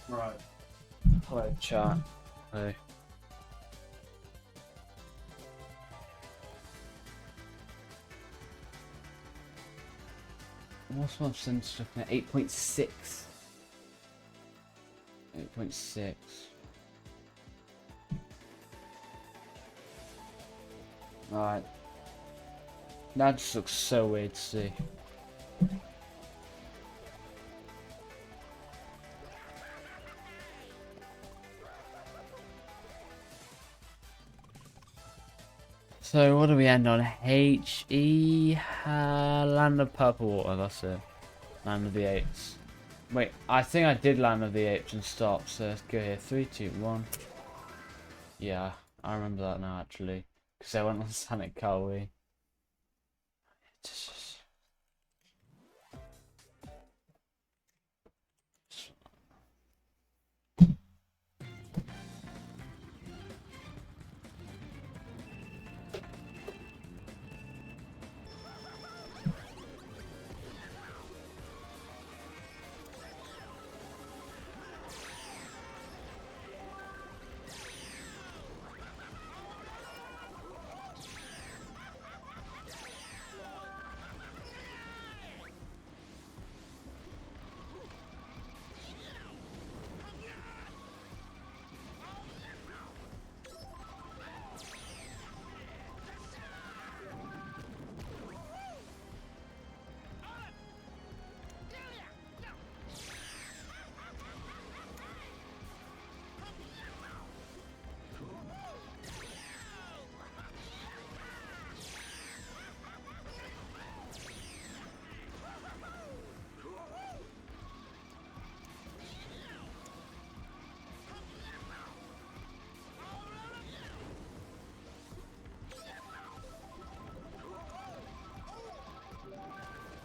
Right. Hello, chat. Hey. What's my percentage looking at? 8.6. 8.6. Right. That just looks so weird to see. So what do we end on? H-E? Land of Purple Water, that's it. Land of the Apes. Wait, I think I did Land of the Apes and stop, so let's go here. 3, 2, 1. Yeah, I remember that now actually. Because I went on Sonic Calway.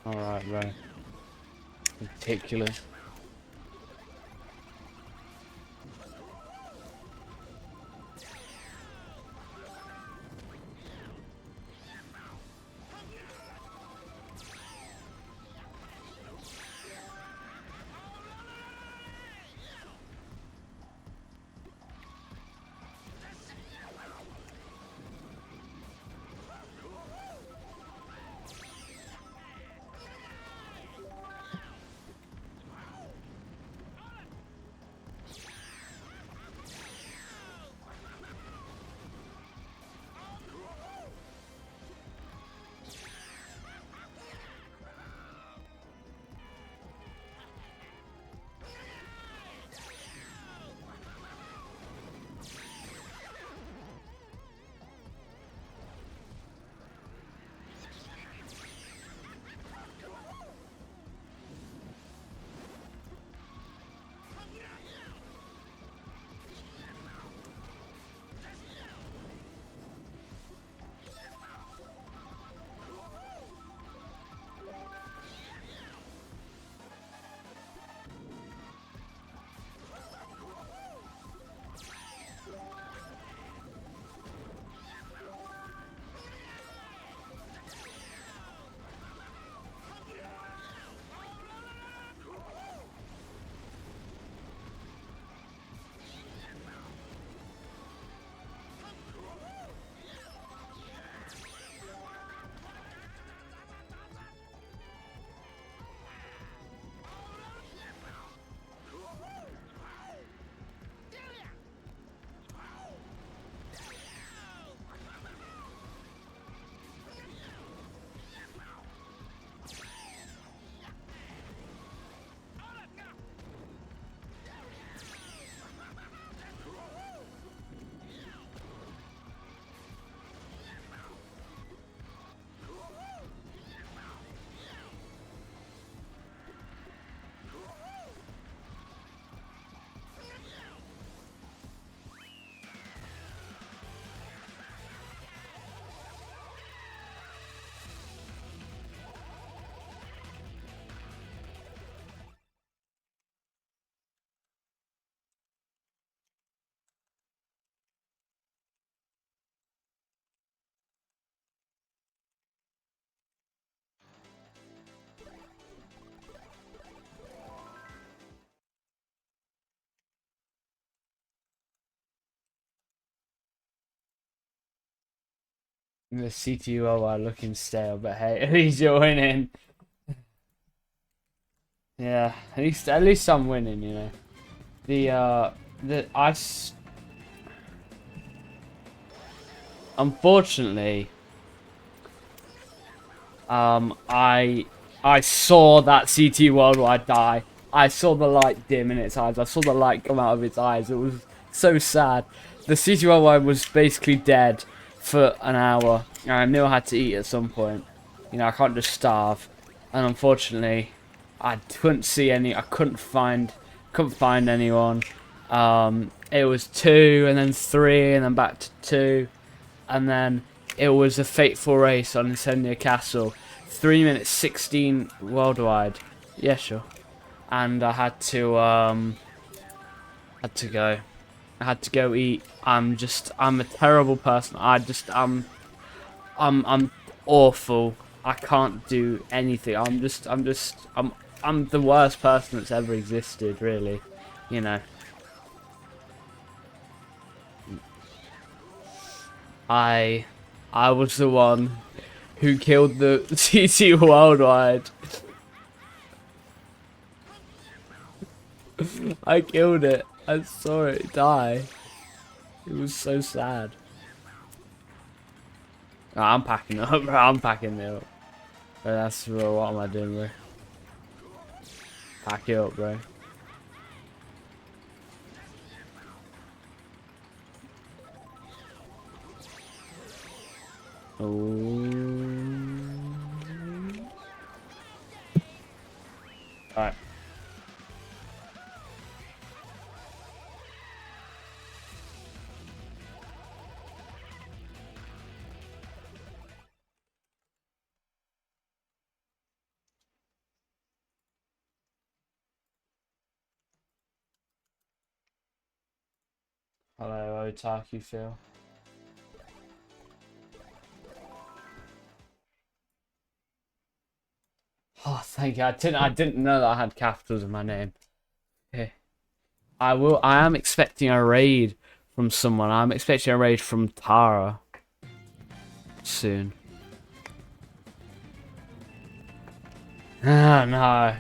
Alright, right. Ridiculous. The CTU are looking stale, but hey, at least you're winning. Yeah, at least I'm winning, you know. Unfortunately, I saw that CT Worldwide die. I saw the light dim in its eyes. I saw the light come out of its eyes. It was so sad. The CT Worldwide was basically dead for an hour. And I knew I had to eat at some point. You know, I can't just starve. And unfortunately, I couldn't see any. I couldn't find anyone. It was 2 and then 3 and then back to 2. And then it was a fateful race on Incendia Castle. 3 minutes 16 worldwide. Yeah, sure. And I had to go. I had to go eat. I'm a terrible person. I'm awful. I can't do anything. I'm the worst person that's ever existed, really. You know. I was the one who killed the CT Worldwide. I killed it. I saw it die. It was so sad. Nah, I'm packing up, bro. I'm packing it up. Bro, that's bro, what am I doing, bro? Pack it up, bro. Alright. Hello, Otaku Phil. Oh, thank you. I didn't know that I had capitals in my name. Okay. I am expecting a raid from someone. I'm expecting a raid from Tara soon. Ah, no.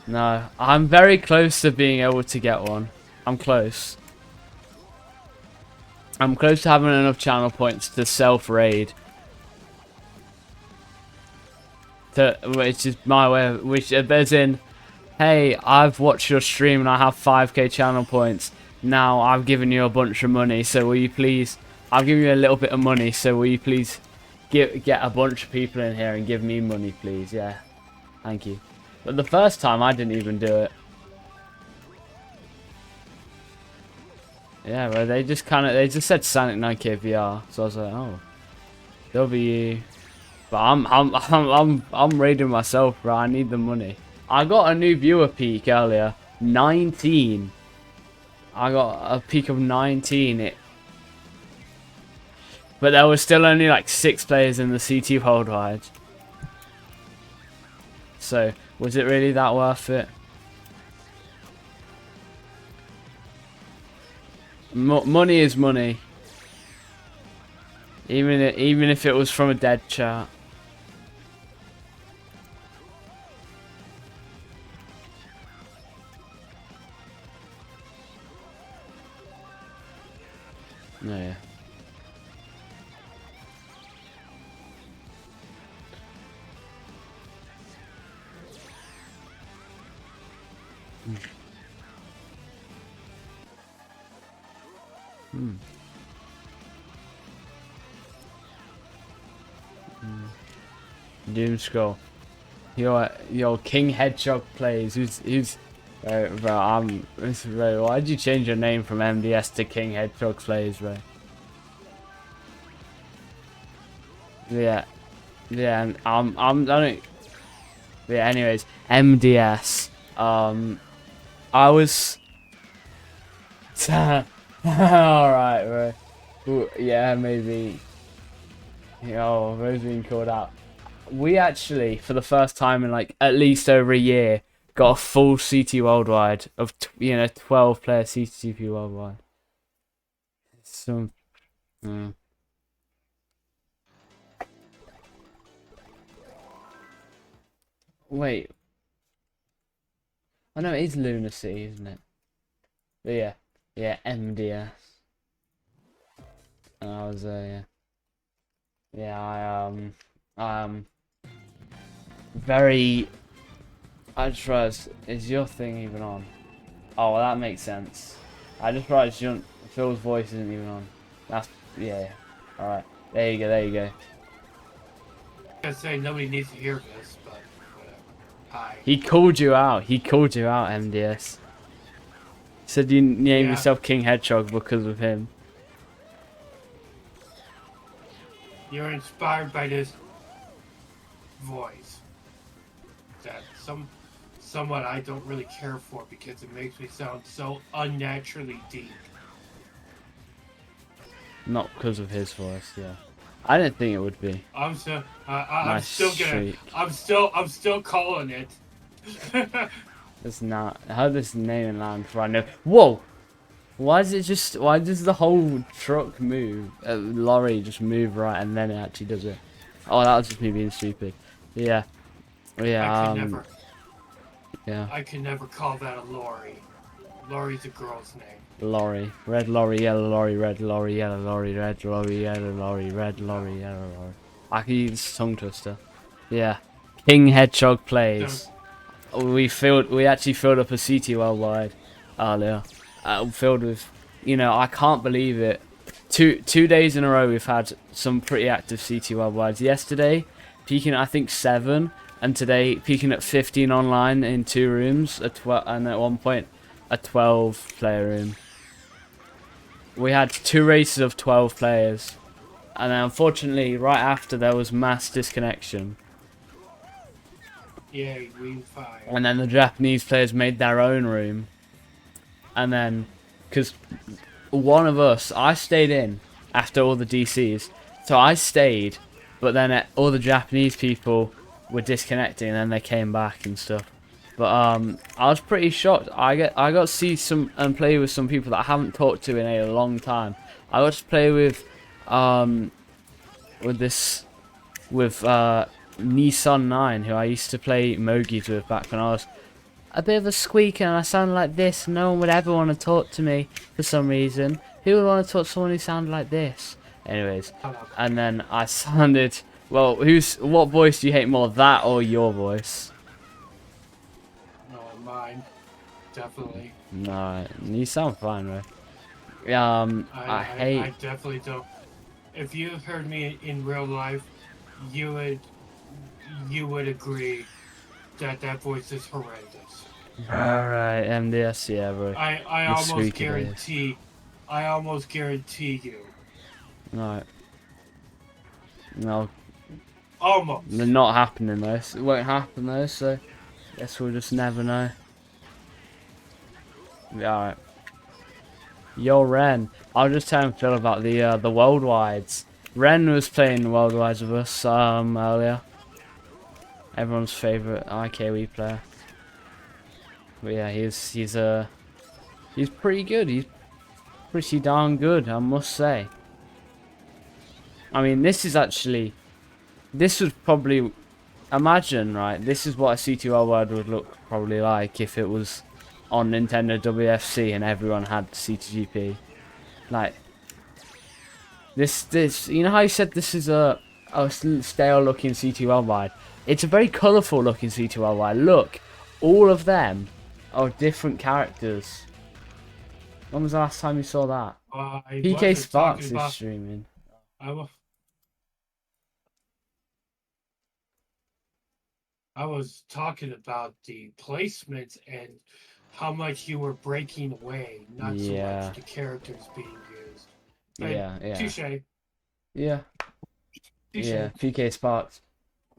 No. I'm very close to being able to get one. I'm close. I'm close to having enough channel points to self-raid. Which is my way of, which as in, hey, I've watched your stream and I have 5k channel points. Now I've given you a bunch of money, so will you please, I've given you a little bit of money, so will you please get a bunch of people in here and give me money, please? Yeah, thank you. But the first time I didn't even do it. Yeah, well, they just said Sonic 9K VR, so I was like, oh, W. But I'm raiding myself, bro. I need the money. I got a new viewer peak earlier. 19. I got a peak of 19. But there was still only like 6 players in the CT worldwide. So, was it really that worth it? Money is money. Even if it was from a dead chat. No, yeah. Hmm. Doom Skull. Your King Hedgehog plays. Who's bro, why'd you change your name from MDS to King Hedgehog plays, bro? Yeah. Yeah, and I don't. Yeah, anyways, MDS. I was. Alright, bro. Ooh, yeah, maybe. Oh, Rose being called out. We actually, for the first time in like at least over a year, got a full CT worldwide of 12-player CTGP worldwide. So, Wait. I know it is Lunacy, isn't it? But yeah. Yeah, MDS. And I was, yeah. Yeah, very... I just realized, is your thing even on? Oh, well, that makes sense. I just realized Phil's voice isn't even on. That's, yeah. Alright. There you go, there you go. I say nobody needs to hear this, but whatever. Hi. He called you out. He called you out, MDS. Said you named Yeah. yourself King Hedgehog because of him. You're inspired by this voice that somewhat I don't really care for because it makes me sound so unnaturally deep. Not because of his voice, yeah. I didn't think it would be. I'm still Nice streak. I'm still calling it. It's not. I heard this name in land before I know. Whoa! Why does the whole truck move? Lorry just move right and then it actually does it. Oh, that was just me being stupid. Yeah. Yeah, I could never call that a lorry. Lori's a girl's name. Lorry. Red lorry, yellow lorry, red lorry, yellow lorry, red lorry, yellow lorry, red lorry, yellow lorry. I can use tongue twister. Yeah. King Hedgehog plays. We actually filled up a CT worldwide earlier. Filled with, I can't believe it. Two days in a row we've had some pretty active CT worldwides. Yesterday, peaking at I think 7, and today peaking at 15 online in 2 rooms, and at one point a 12-player room. We had 2 races of 12 players, and then unfortunately right after there was mass disconnection. Yay, green fire. And then the Japanese players made their own room. And then, because one of us, I stayed in after all the DCs. So I stayed, but then all the Japanese people were disconnecting and then they came back and stuff. But I was pretty shocked. I got to see some and play with some people that I haven't talked to in a long time. I got to play with Nissan 9, who I used to play Mogies with back when I was a bit of a squeaker and I sounded like this. No one would ever want to talk to me for some reason. Who would want to talk to someone who sounded like this? Anyways, and then I sounded... Well, what voice do you hate more, that or your voice? No, mine. Definitely. No, you sound fine, right? I definitely don't. If you heard me in real life, you would agree that voice is horrendous. Alright, MDS, yeah, bro. I almost guarantee you. Right. No. Almost. They're not happening though. It won't happen though, so guess we'll just never know. Yeah, alright. Yo, Ren. I'll just tell Phil about the worldwides. Ren was playing worldwides with us earlier. Everyone's favourite IKW player. But yeah, he's pretty good. He's pretty darn good, I must say. I mean, this would probably, imagine, right, this is what a CTR world would look probably like if it was on Nintendo WFC and everyone had CTGP. Like, this, you know how you said this is a stale looking CT worldwide? It's a very colourful looking CT worldwide. Look, all of them are different characters. When was the last time you saw that? PK Sparks is streaming. I was talking about the placements and how much you were breaking away, not so much the characters being used. But yeah. Touche. Yeah. Yeah, PK Sparks.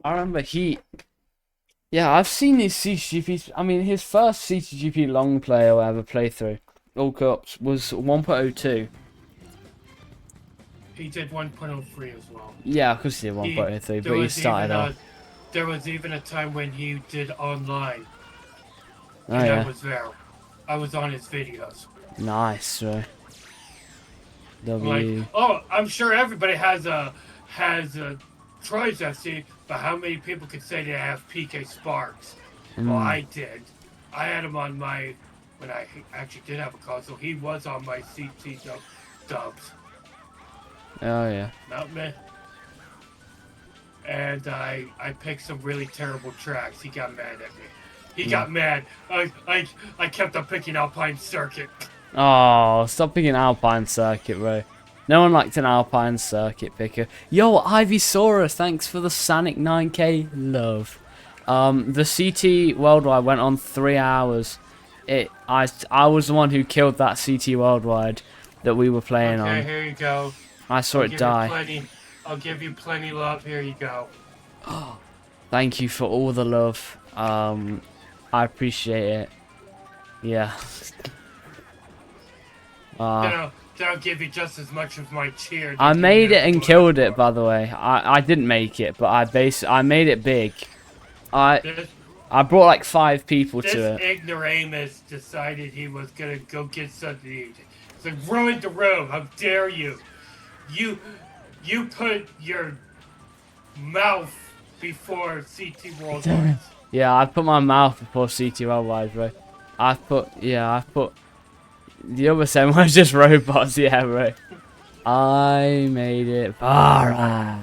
I remember I've seen his CTGP. I mean, his first CTGP long play or whatever playthrough, all cups, was 1.02. He did 1.03 as well. Yeah, of course he did 1.03, but he started off. There was even a time when he did online. Oh, and yeah. I was there. I was on his videos. Nice, right? Like, oh, I'm sure everybody has a Troy's FC, But how many people could say they have PK Sparks? Well, Mm. I did. I had him on my, when I actually did have a console, he was on my CT dubs. Oh yeah. Not me. And I picked some really terrible tracks. He got mad at me. He got mad. I kept on picking Alpine Circuit. Oh, stop picking Alpine Circuit, bro. No one liked an Alpine Circuit picker. Yo, Ivysaurus, thanks for the Sonic 9K love. The CT Worldwide went on 3 hours. I was the one who killed that CT Worldwide that we were playing Okay, on. here you go. I saw it die. I'll give you plenty love. Here you go. Thank you for all the love. I appreciate it. Yeah. Then I'll give you just as much of my cheer. I made it and killed it, by the way. I didn't make it, but I made it big. I brought like 5 people to it. This ignoramus decided he was gonna go get something to eat. It's like, ruin the room. How dare you? You put your mouth before CT Worldwide. Yeah, I put my mouth before CT Worldwide, bro. I put the other 7 was just robots, yeah, bro. I made it. Alright.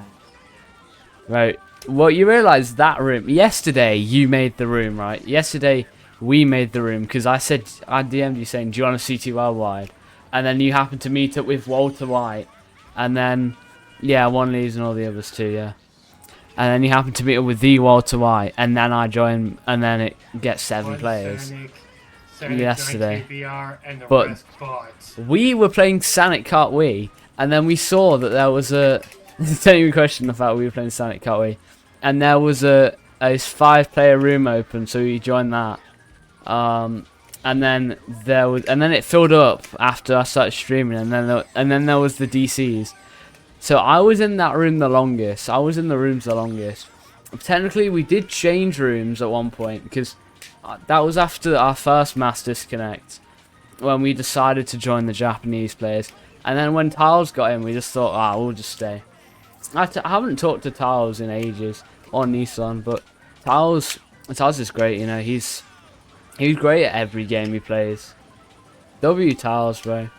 Right. Well, you realise that room. Yesterday, you made the room, right? Yesterday, we made the room because I DM'd you saying, do you want a CT Worldwide? And then you happened to meet up with Walter White. And then, yeah, one leaves and all the others too, yeah. And then you happened to meet up with the Walter White. And then I joined, and then it gets 7 players. Sonic yesterday. And the But rest bots. we were playing Sonic Kart Wii. And then we saw that there was a... Don't even question the fact we were playing Sonic Kart Wii. And there was a 5-player room open, so we joined that. And then it filled up after I started streaming, and then there was the DCs. So I was in that room the longest. I was in the rooms the longest. Technically, we did change rooms at one point because that was after our first mass disconnect when we decided to join the Japanese players. And then when Tiles got in, we just thought, we'll just stay. I haven't talked to Tiles in ages, or Nissan, but Tiles is great, you know, he's great at every game he plays. W Tiles, bro.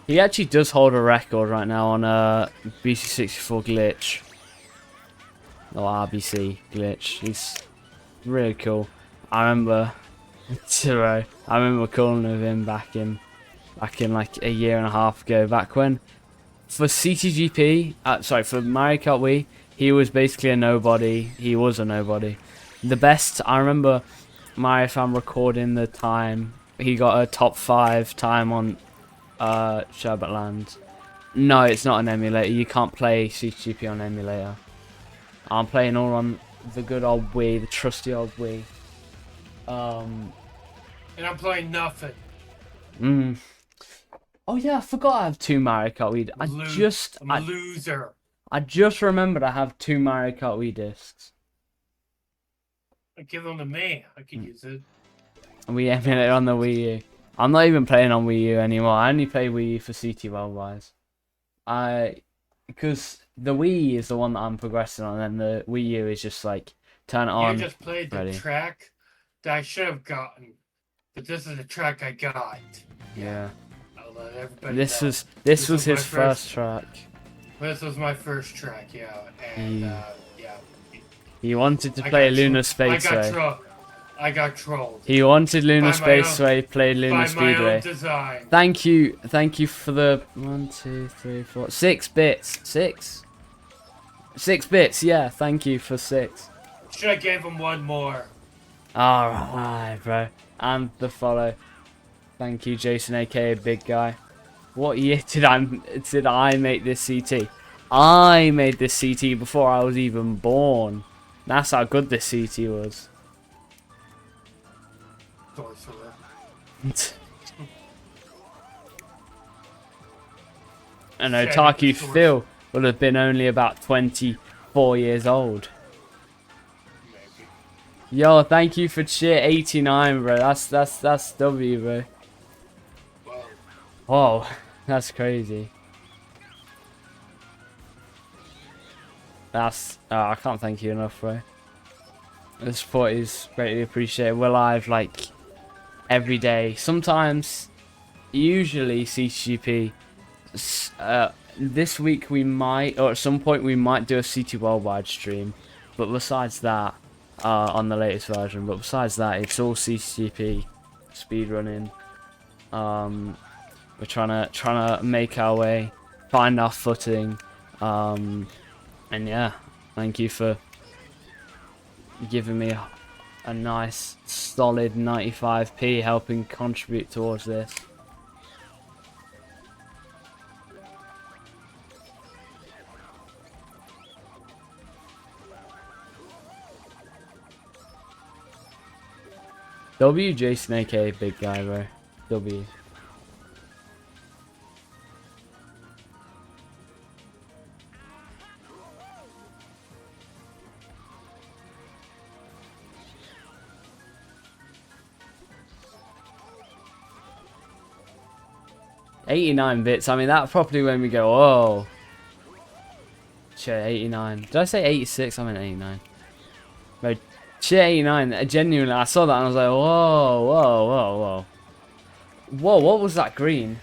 He actually does hold a record right now on BC64 glitch. Or RBC glitch. He's really cool. I remember calling with him back in like a year and a half ago, back when for CTGP, for Mario Kart Wii, he was basically a nobody. He was a nobody. The best, I remember Mario Fan recording the time. He got a top 5 time on Sherbetland. No, it's not an emulator. You can't play CTGP on emulator. I'm playing all on the good old Wii, the trusty old Wii. And I'm playing nothing. Oh yeah, I forgot I have 2 Mario Kart Wii. I'm a loser. I just remembered I have 2 Mario Kart Wii discs. Give them to me. I can use it. And we emulate on the Wii U. I'm not even playing on Wii U anymore. I only play Wii U for CT Worldwide. Because the Wii is the one that I'm progressing on, and the Wii U is just like turn it on. You just played the track that I should have gotten, but this is the track I got. Yeah. I'll let everybody This know. was his first track. This was my first track, yeah, and yeah. He wanted to play Lunar Spaceway. I got trolled. He wanted Lunar Spaceway, played Lunar Speedway. Design. Thank you for the 1, 2, 3, 4, 6 bits. 6 bits, yeah. Thank you for 6. Should have gave him one more. Alright, bro. And the follow. Thank you, Jason, aka Big Guy. What year did I make this CT? I made this CT before I was even born. That's how good this CT was. And Otaku Phil would have been only about 24 years old. Maybe. Yo, thank you for cheer 89, bro. That's W, bro. Whoa, that's crazy. That's I can't thank you enough, bro. The support is greatly appreciated. We're live like every day. Sometimes, usually CTGP. This week we might, or at some point we might do a CT Worldwide stream. But besides that, on the latest version. But besides that, it's all CTGP, speedrunning. We're trying to make our way, find our footing, and yeah, thank you for giving me a nice solid 95p, helping contribute towards this. W Jason aka big guy, bro. W. $89 bits. I mean, that probably when we go, oh. Shit, 89. Did I say 86? I meant 89. Bro, shit, 89. Genuinely, I saw that and I was like, whoa, whoa, whoa, whoa. Whoa, what was that green?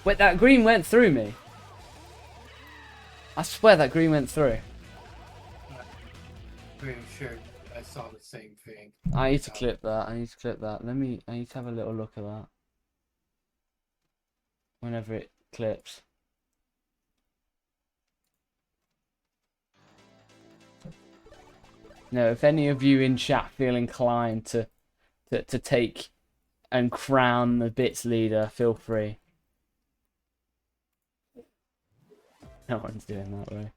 Wait, that green went through me. I swear that green went through. Pretty sure I saw the same thing. I need to clip that. I need to clip that. I need to have a little look at that. Whenever it clips. No, if any of you in chat feel inclined to take and crown the bits leader, feel free. No one's doing that, right?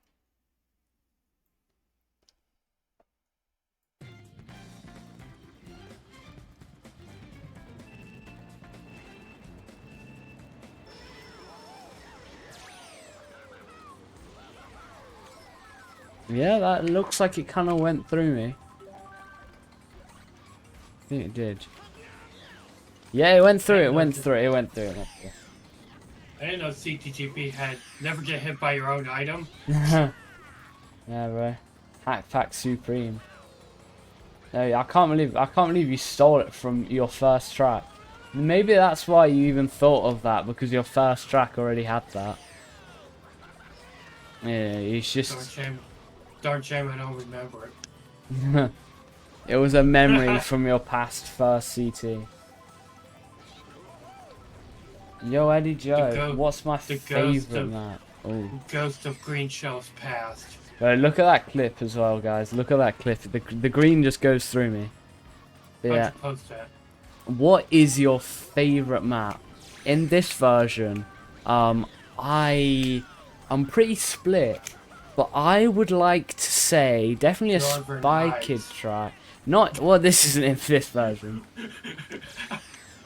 Yeah, that looks like it kind of went through me. I think it did. Yeah, it went through. It went through. It went through. It went through. I didn't know CTGP had never get hit by your own item. Yeah, bro. Hack Pack Supreme. No, I can't believe you stole it from your first track. Maybe that's why you even thought of that, because your first track already had that. Yeah, it's just. Darn shame I don't remember it. It was a memory from your past first CT. Yo, Eddie Joe, what's my favorite map? Oh. Ghost of Green Shell's past. Right, look at that clip as well, guys. Look at that clip. The green just goes through me. Yeah. Post that. What is your favorite map? In this version, I'm pretty split, but I would like to say definitely a Spy Kid track. Not well. This isn't in this version.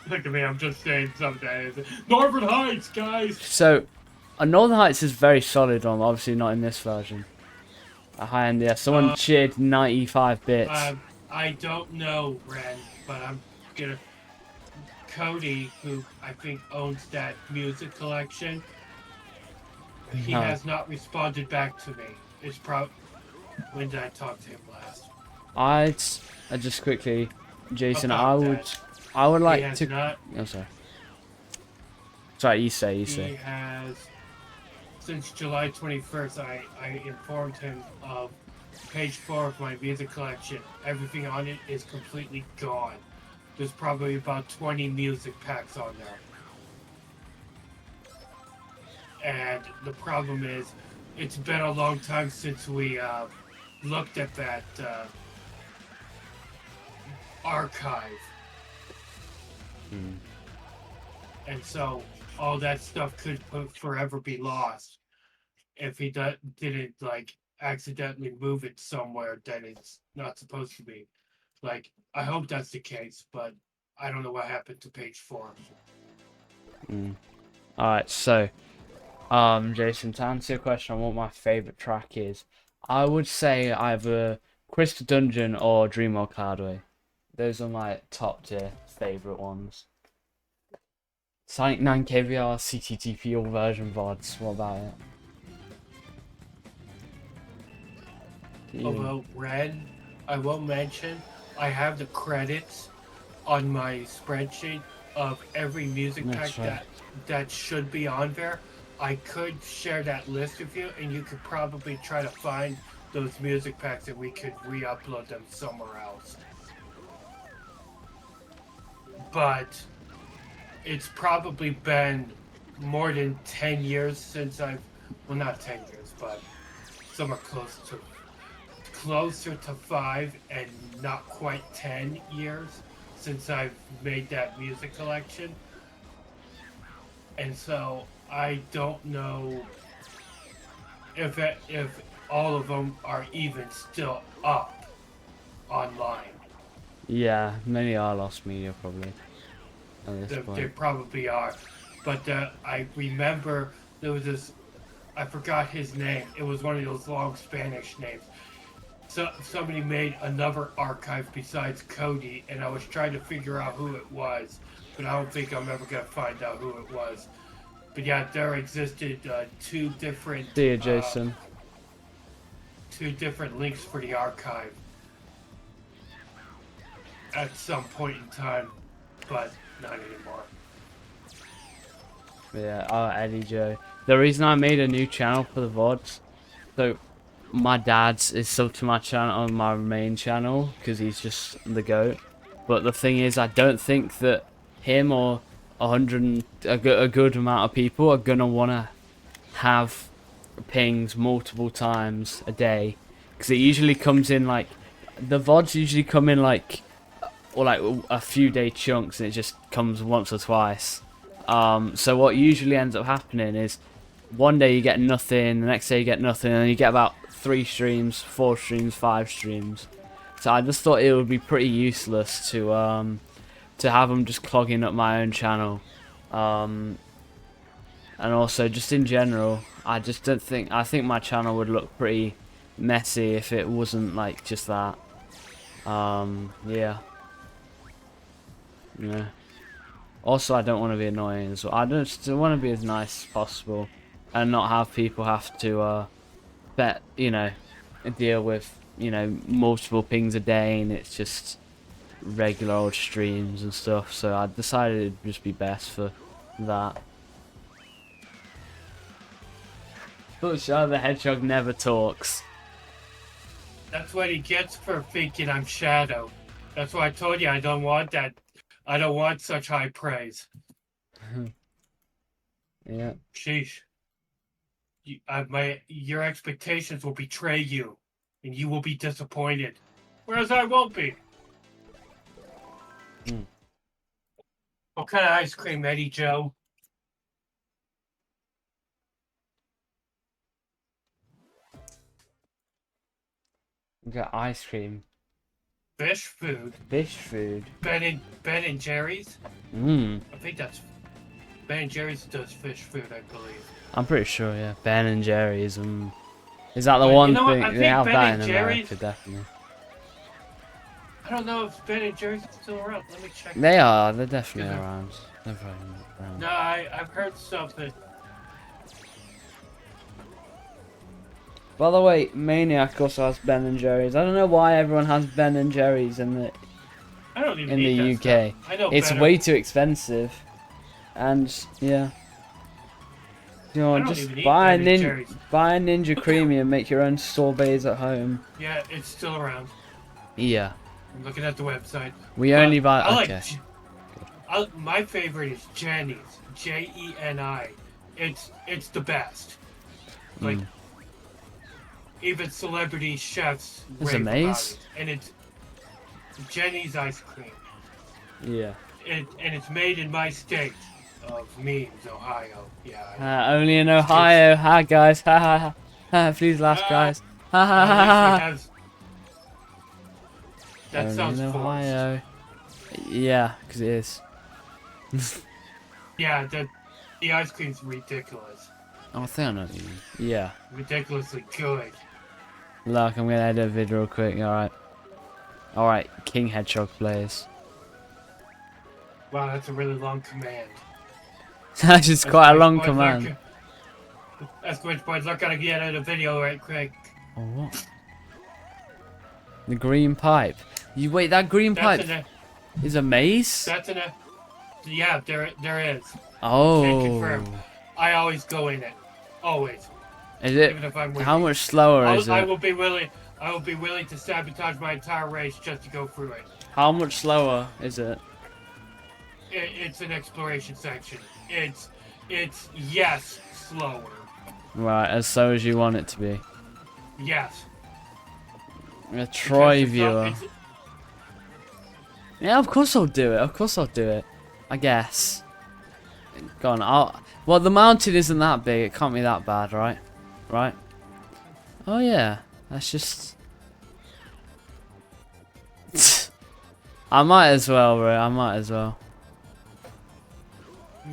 Look at me, I'm just saying something. Northern Heights, guys! So, Northern Heights is very solid on, obviously not in this version. A high end, yeah. Someone cheered 95 bits. I don't know, Ren, but I'm gonna... Cody, who I think owns that music collection, he has not responded back to me. It's when did I talk to him last? I just quickly, Jason, I would like to... Not, oh, sorry. Sorry, you say. He has, since July 21st, I informed him of page 4 of my music collection. Everything on it is completely gone. There's probably about 20 music packs on there. And the problem is, it's been a long time since we looked at that archive. And so all that stuff could forever be lost if he didn't like accidentally move it somewhere that it's not supposed to be. Like, I hope that's the case, but I don't know what happened to page 4. Alright, so Jason, to answer your question on what my favorite track is, I would say either Crystal Dungeon or Dreamworld Cloudway. Those are my top tier favorite ones. Sonic 9 KVR, CTGP all version VODs. What about it? Yeah. although Ren, I will mention, I have the credits on my spreadsheet of every music pack That's right. that should be on there. I could share that list with you, and you could probably try to find those music packs, and we could re-upload them somewhere else. But it's probably been more than 10 years since well, not 10 years, but somewhere closer to 5 and not quite 10 years since I've made that music collection. And so I don't know if all of them are even still up online. Yeah, many are lost media probably at this They point. probably are. But I remember there was this, I forgot his name. It was one of those long Spanish names. So somebody made another archive besides Cody, and I was trying to figure out who it was, but I don't think I'm ever gonna find out who it was. But yeah, there existed two different See you, Jason. links for the archive at some point in time, but not anymore. Yeah, Eddie Joe. The reason I made a new channel for the VODs, so my dad's is sub to my channel on my main channel because he's just the goat. But the thing is, I don't think that him or a good amount of people are gonna wanna have pings multiple times a day, because it usually comes in like the VODs usually come in like a few day chunks, and it just comes once or twice. So what usually ends up happening is one day you get nothing, the next day you get nothing, and then you get about 3 streams, 4 streams, 5 streams. So I just thought it would be pretty useless to have them just clogging up my own channel. And also just in general, I just don't think, I think my channel would look pretty messy if it wasn't like just that. Yeah. Yeah. Also, I don't want to be annoying as well. I just want to be as nice as possible and not have people have to deal with, multiple pings a day, and it's just regular old streams and stuff. So I decided it'd just be best for that. But Shadow the Hedgehog never talks. That's what he gets for thinking I'm Shadow. That's why I told you I don't want that. I don't want such high praise. Yeah. Sheesh. Your expectations will betray you, and you will be disappointed. Whereas I won't be. What kind of ice cream, Eddie Joe? We got ice cream. Fish food. Fish food. Ben and Jerry's. Mmm. I think that's Ben and Jerry's does fish food, I believe. I'm pretty sure, yeah. Ben and Jerry's. Is that the But one you know what? thing I they think have Ben that and in Jerry's- America? Definitely. I don't know if Ben and Jerry's is still around. Let me check. They are. They're definitely Is it- around. They're probably around. No, I've heard something. By the way, Maniac also has Ben and Jerry's. I don't know why everyone has Ben and Jerry's in the I don't even need the that UK. stuff. I know It's better. way too expensive, and yeah. You know, I don't just even eat buy a Ben and Jerry's. Ninja Creamy and make your own sorbets at home. Yeah, it's still around. Yeah. I'm looking at the website. We only buy. I Okay. My favorite is Jenny's. Jeni. It's the best. Like even celebrity chefs It's rave about amazing. it. And it's Jenny's ice cream. Yeah. And it's made in my state of Means, Ohio. Yeah. Only in Ohio. Hi guys. Ha ha ha. Ha, please laugh, guys. Ha ha ha ha. That Only sounds in forced. Ohio. Yeah, because it is. Yeah, the ice cream's ridiculous. Oh, I think I know what you mean. Yeah. Ridiculously good. Look, I'm gonna edit a video real quick. Alright. Alright, King Hedgehog plays. Wow, that's a really long command. That's just quite a long command. That's which boys look at again in the video right quick. Oh, what? The green pipe. You wait, that green pipe is a maze? That's an. Yeah, there is. Oh. Can confirm. I always go in it. Always. Is it? Even if I'm How winning. much slower is I it? will be willing. I will be willing to sabotage my entire race just to go through it. How much slower is it? It's an exploration section. It's yes, slower. Right, as slow as you want it to be. Yes. A Troy Because viewer. Yeah, of course I'll do it. Of course I'll do it. I guess. Go on. Well, the mountain isn't that big. It can't be that bad, right? Right? Oh yeah. That's just. I might as well, bro. I might as well.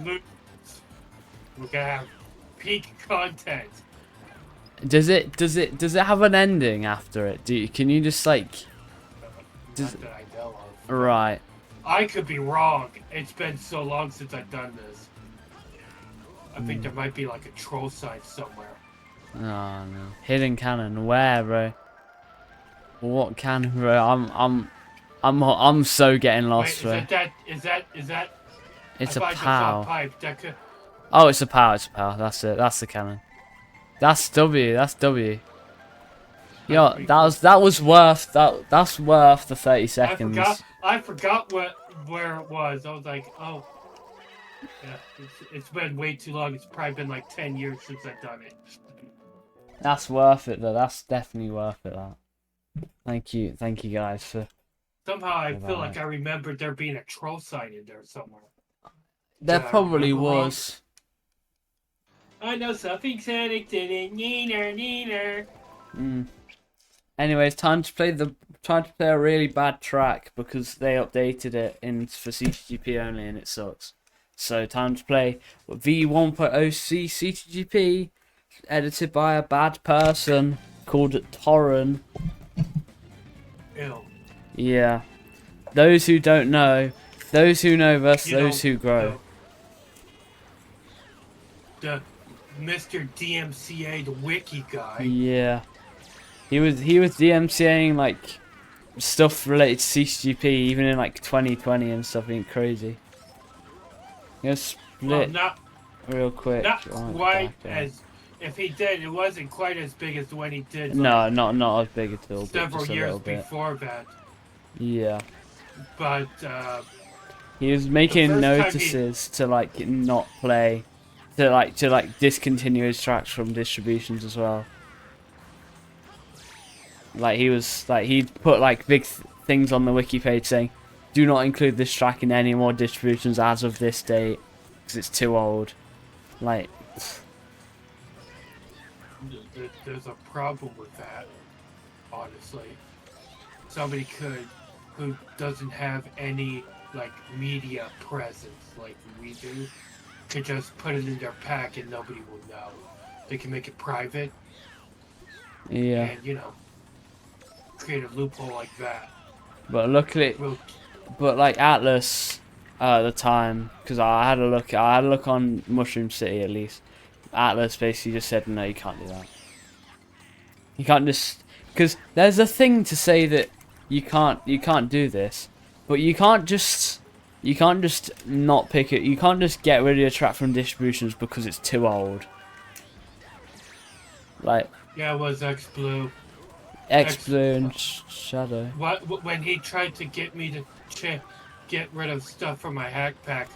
We're gonna have peak content. Does it have an ending after it? Can you just like? Not that I know of. Right. I could be wrong. It's been so long since I've done this. I think there might be like a troll site somewhere. Oh no. Hidden cannon. Where, bro? What cannon, bro? I'm so getting lost, bro. Wait, is that? It's I a thought I just saw POW. a pipe. That could. Oh, it's a POW. It's a POW. That's it. That's the cannon. That's W. That's W. Yo, that was worth that's worth the 30 seconds. I forgot where it was. I was like, oh, yeah. It's been way too long. It's probably been like 10 years since I've done it. That's worth it though. That's definitely worth it. That. Thank you guys for. Somehow I feel like I remembered there being a troll site in there somewhere. There probably was. I know something Sonic didn't. Neener. Anyways, time to play a really bad track because they updated it for CTGP only and it sucks. So time to play V1.0 CTGP, edited by a bad person called Torren. Ew. Yeah. Those who don't know, those who know versus those who grow. The Mr. DMCA, the wiki guy. Yeah. He was DMCAing like stuff related to CCGP even in like 2020 and stuff. Ain't crazy. Gonna split real quick. Not quite as. If he did, it wasn't quite as big as when he did. No, not as big at all. Several years before that. Yeah. But he was making notices to like not play, to like discontinue his tracks from distributions as well. Like he'd put like big things on the wiki page saying, "Do not include this track in any more distributions as of this date, because it's too old." Like, there's a problem with that. Honestly, somebody who doesn't have any like media presence like we do, could just put it in their pack and nobody will know. They can make it private. yeah. And create a loophole like that. But luckily, but like Atlas at the time, because I had a look on Mushroom City at least. Atlas basically just said, no, you can't do that. You can't just, because there's a thing to say that you can't do this, but you can't just not pick it. You can't just get rid of your track from distributions because it's too old. Like, yeah, it was X-Blue. X-Blue and Shadow. When he tried to get me to get rid of stuff from my hack pack,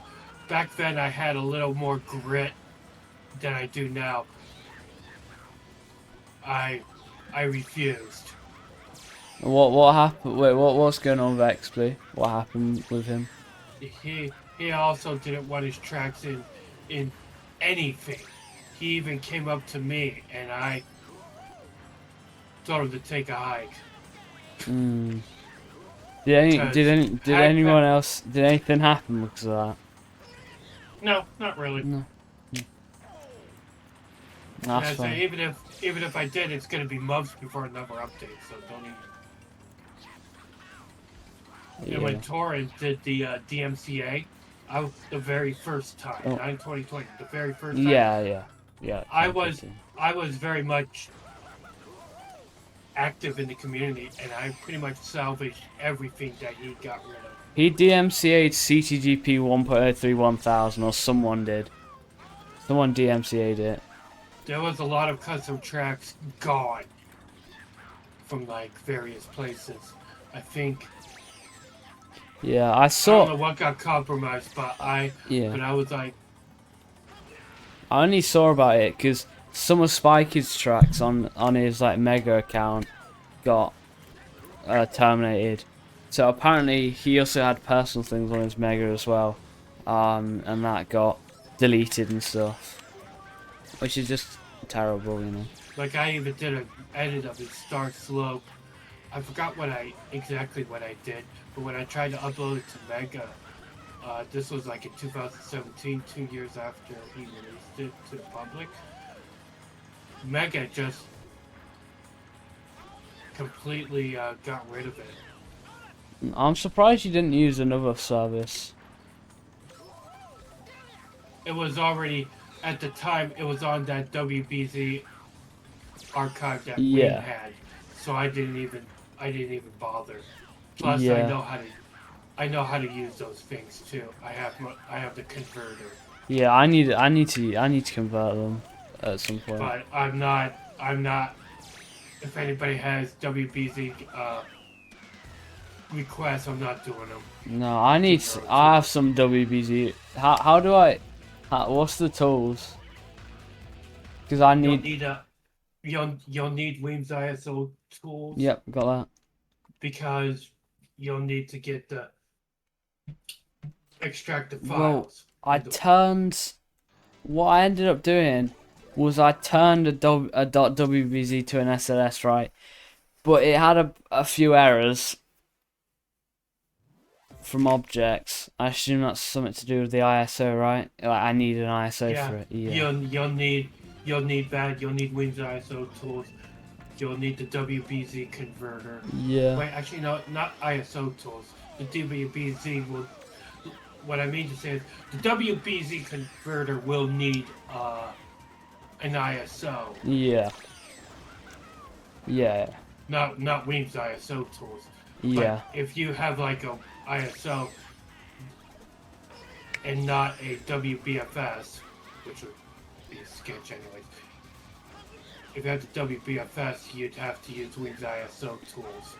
back then I had a little more grit than I do now. I refused. What happened? Wait, what's going on with X-Blue? What happened with him? He also didn't want his tracks in anything. He even came up to me and I told him to take a hike. Did anyone else? Did anything happen because of that? No, not really. No. That's fine. Even if I did, it's gonna be months before another update. So don't even. Yeah. And when Torrent did the DMCA, the very first time, not in 2020, the very first time. Yeah. I was very much active in the community, and I pretty much salvaged everything that he got rid of. He DMCA'd CTGP 1.03 1000, or someone did. Someone DMCA'd it. There was a lot of custom tracks gone from like various places. I think. Yeah, I don't know what got compromised, but I was like, I only saw about it because some of Spikey's tracks on his like Mega account got terminated. So apparently he also had personal things on his Mega as well, and that got deleted and stuff, which is just terrible, you know. like I even did an edit of his Star Slope. I forgot exactly what I did, but when I tried to upload it to Mega, this was like in 2017, 2 years after he released it to the public. Mega just completely got rid of it. I'm surprised you didn't use another service. It was already, at the time, it was on that WBZ archive that we had, so I didn't even bother. Plus, I know how to use those things too. I have the converter. Yeah, I need to convert them at some point. But I'm not. If anybody has WBZ requests, I'm not doing them. No, I have some WBZ. How do I? What's the tools? Because I need. You'll need Weems ISO tools. Yep, got that. Because you'll need to get the extract the Well, files. what I ended up doing was I turned a .wbz to an SLS, right? But it had a few errors from objects. I assume that's something to do with the ISO, right? Like I need an ISO for it. Yeah. You'll need that. You'll need Weems ISO tools. You'll need the WBZ converter. Yeah. Wait, actually, no, not ISO tools. The WBZ will. What I mean to say is, the WBZ converter will need an ISO. Yeah. Yeah. Not Weems ISO tools. Yeah. But if you have like a ISO and not a WBFS, which would be a sketch anyways. If you have the WBFS, you'd have to use Weems ISO tools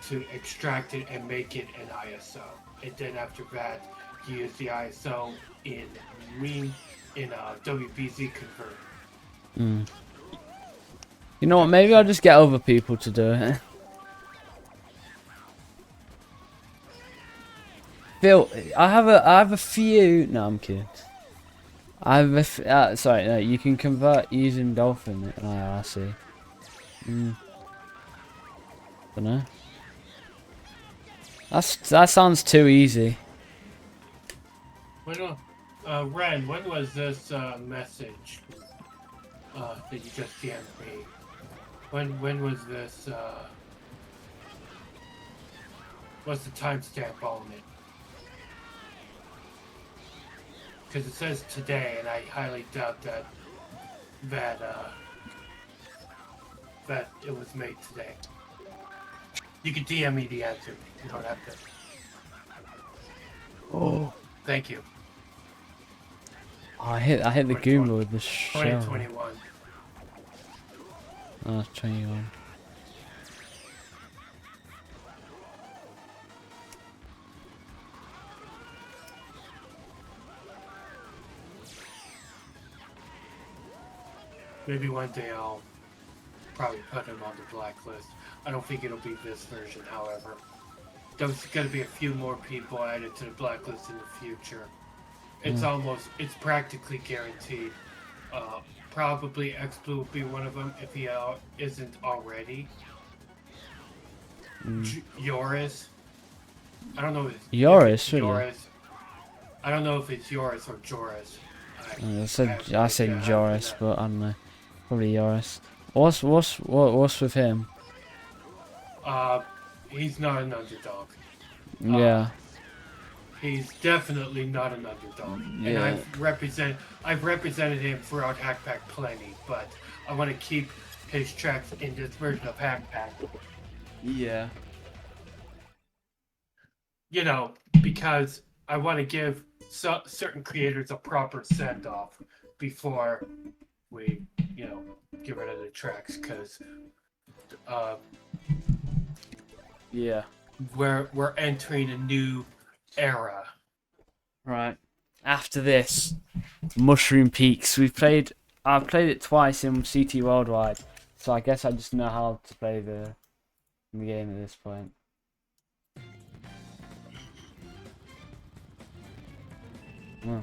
to extract it and make it an ISO. And then after that, you use the ISO in WBZ converter. You know what? Maybe I'll just get other people to do it. Phil, I have a few. No, I'm kidding. I have sorry, no, you can convert using Dolphin and IRC. Dunno. That sounds too easy. Ren, when was this message that you just DM'd me? When was this? What's the timestamp on it? Because it says today, and I highly doubt that it was made today. You can DM me the answer. You don't have to. Oh. Thank you. Oh, I hit the Goomba with the shell. 2021. Oh, 21. Maybe one day I'll probably put him on the blacklist. I don't think it'll be this version, however. There's going to be a few more people added to the blacklist in the future. It's practically guaranteed. Probably X-Blue will be one of them if he isn't already. Yoris. I don't know if it's Yoris, really? Yoris. I don't know if it's Yoris or Joris. I said Joris, but I don't know. Probably Yoris. What's with him? He's not an underdog. Yeah. He's definitely not an underdog. Yeah. And I've represented him throughout Hackpack plenty, but I want to keep his tracks in this version of Hack Pack. Yeah. You know, because I want to give certain creators a proper send off before we, you know, get rid of the tracks, because Yeah. we're entering a new era. Right. After this, Mushroom Peaks. I've played it twice in CT Worldwide, so I guess I just know how to play the game at this point. Oh.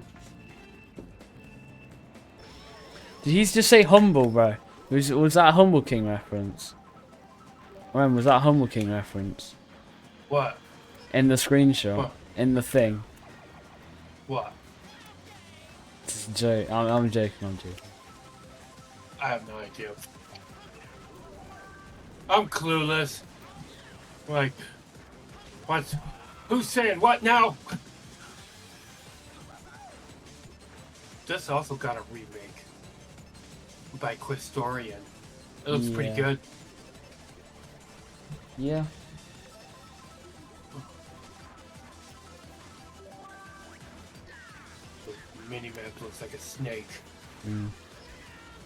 Did he just say humble, bro? Was that a Humble King reference? When was that a Humble King reference? What? In the screenshot? What? In the thing? What? It's a joke. I'm joking, I'm joking. I have no idea. I'm clueless. Like, what's... Who's saying what now? This also got a remake by Quistorian. It looks pretty good. Yeah. Minimap looks like a snake.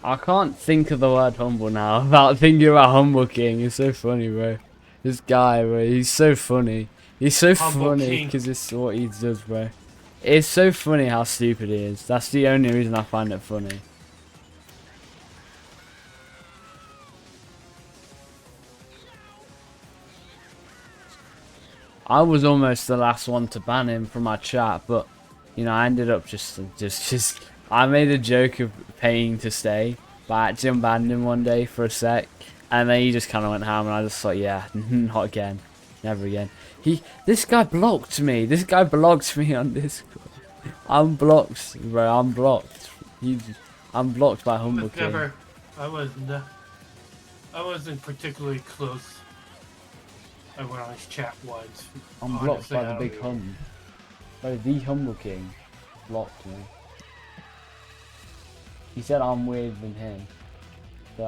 I can't think of the word humble now without thinking about Humble King. It's so funny, bro. This guy, bro, he's so funny. He's so Humble funny King. because it's what he does, bro. It's so funny how stupid he is. That's the only reason I find it funny. I was almost the last one to ban him from my chat, but you know, I ended up just I made a joke of paying to stay, but I actually unbanned him one day for a sec, and then he just kind of went ham, and I just thought, yeah, not again, never again. This guy blocked me. This guy blocked me on Discord. I'm blocked, bro. I'm blocked. I'm blocked by Humble King. I wasn't particularly close. I went on his chat once. I'm blocked by the big hum. By the Humble King. Blocked me. He said I'm weirder than him. So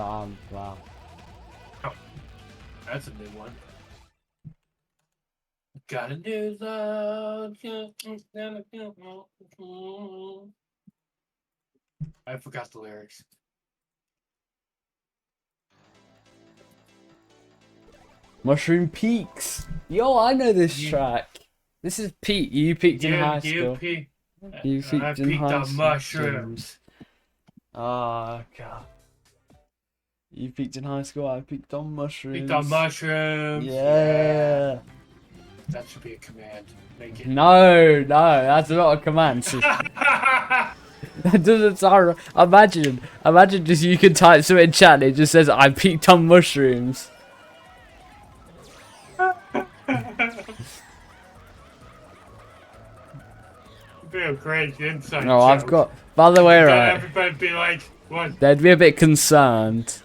wow. Oh, that's a new one. Got a new love. I forgot the lyrics. Mushroom Peaks. Yo, I know this track. This is Pete. You peaked in high school. You peaked in high school. Mushrooms. Oh god. You peaked in high school. I peaked on mushrooms. Peaked on mushrooms. Yeah. That should be a command. Make it. No, that's not a command. That doesn't sound. Imagine just you can type something in chat and it just says I peaked on mushrooms. Be a great insight. No, I've got. By the way, right. Everybody be like, what? They'd be a bit concerned.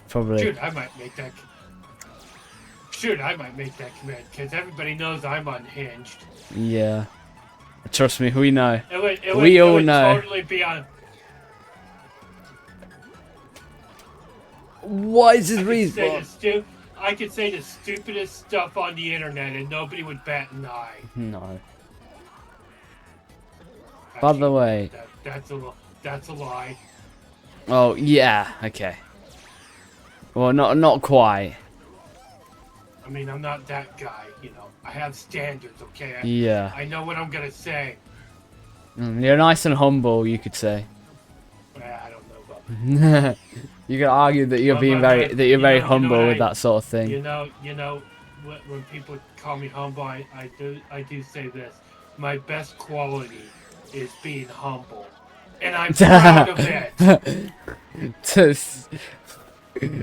Probably. Shoot, I might make that. Shoot, I might make that command because everybody knows I'm unhinged. Yeah. Trust me, we know. We all know. Totally be on. What is his reason? I could say the stupidest stuff on the internet and nobody would bat an eye. No. Actually, By the way, that's a lie. Oh yeah, okay. Well, not quite. I mean, I'm not that guy, you know. I have standards, okay? Yeah. I know what I'm gonna say. You're nice and humble, you could say. I don't know about. You could argue that you're being very humble with that sort of thing. You know, when people call me humble, I do say this. My best quality is being humble, and I'm proud of it.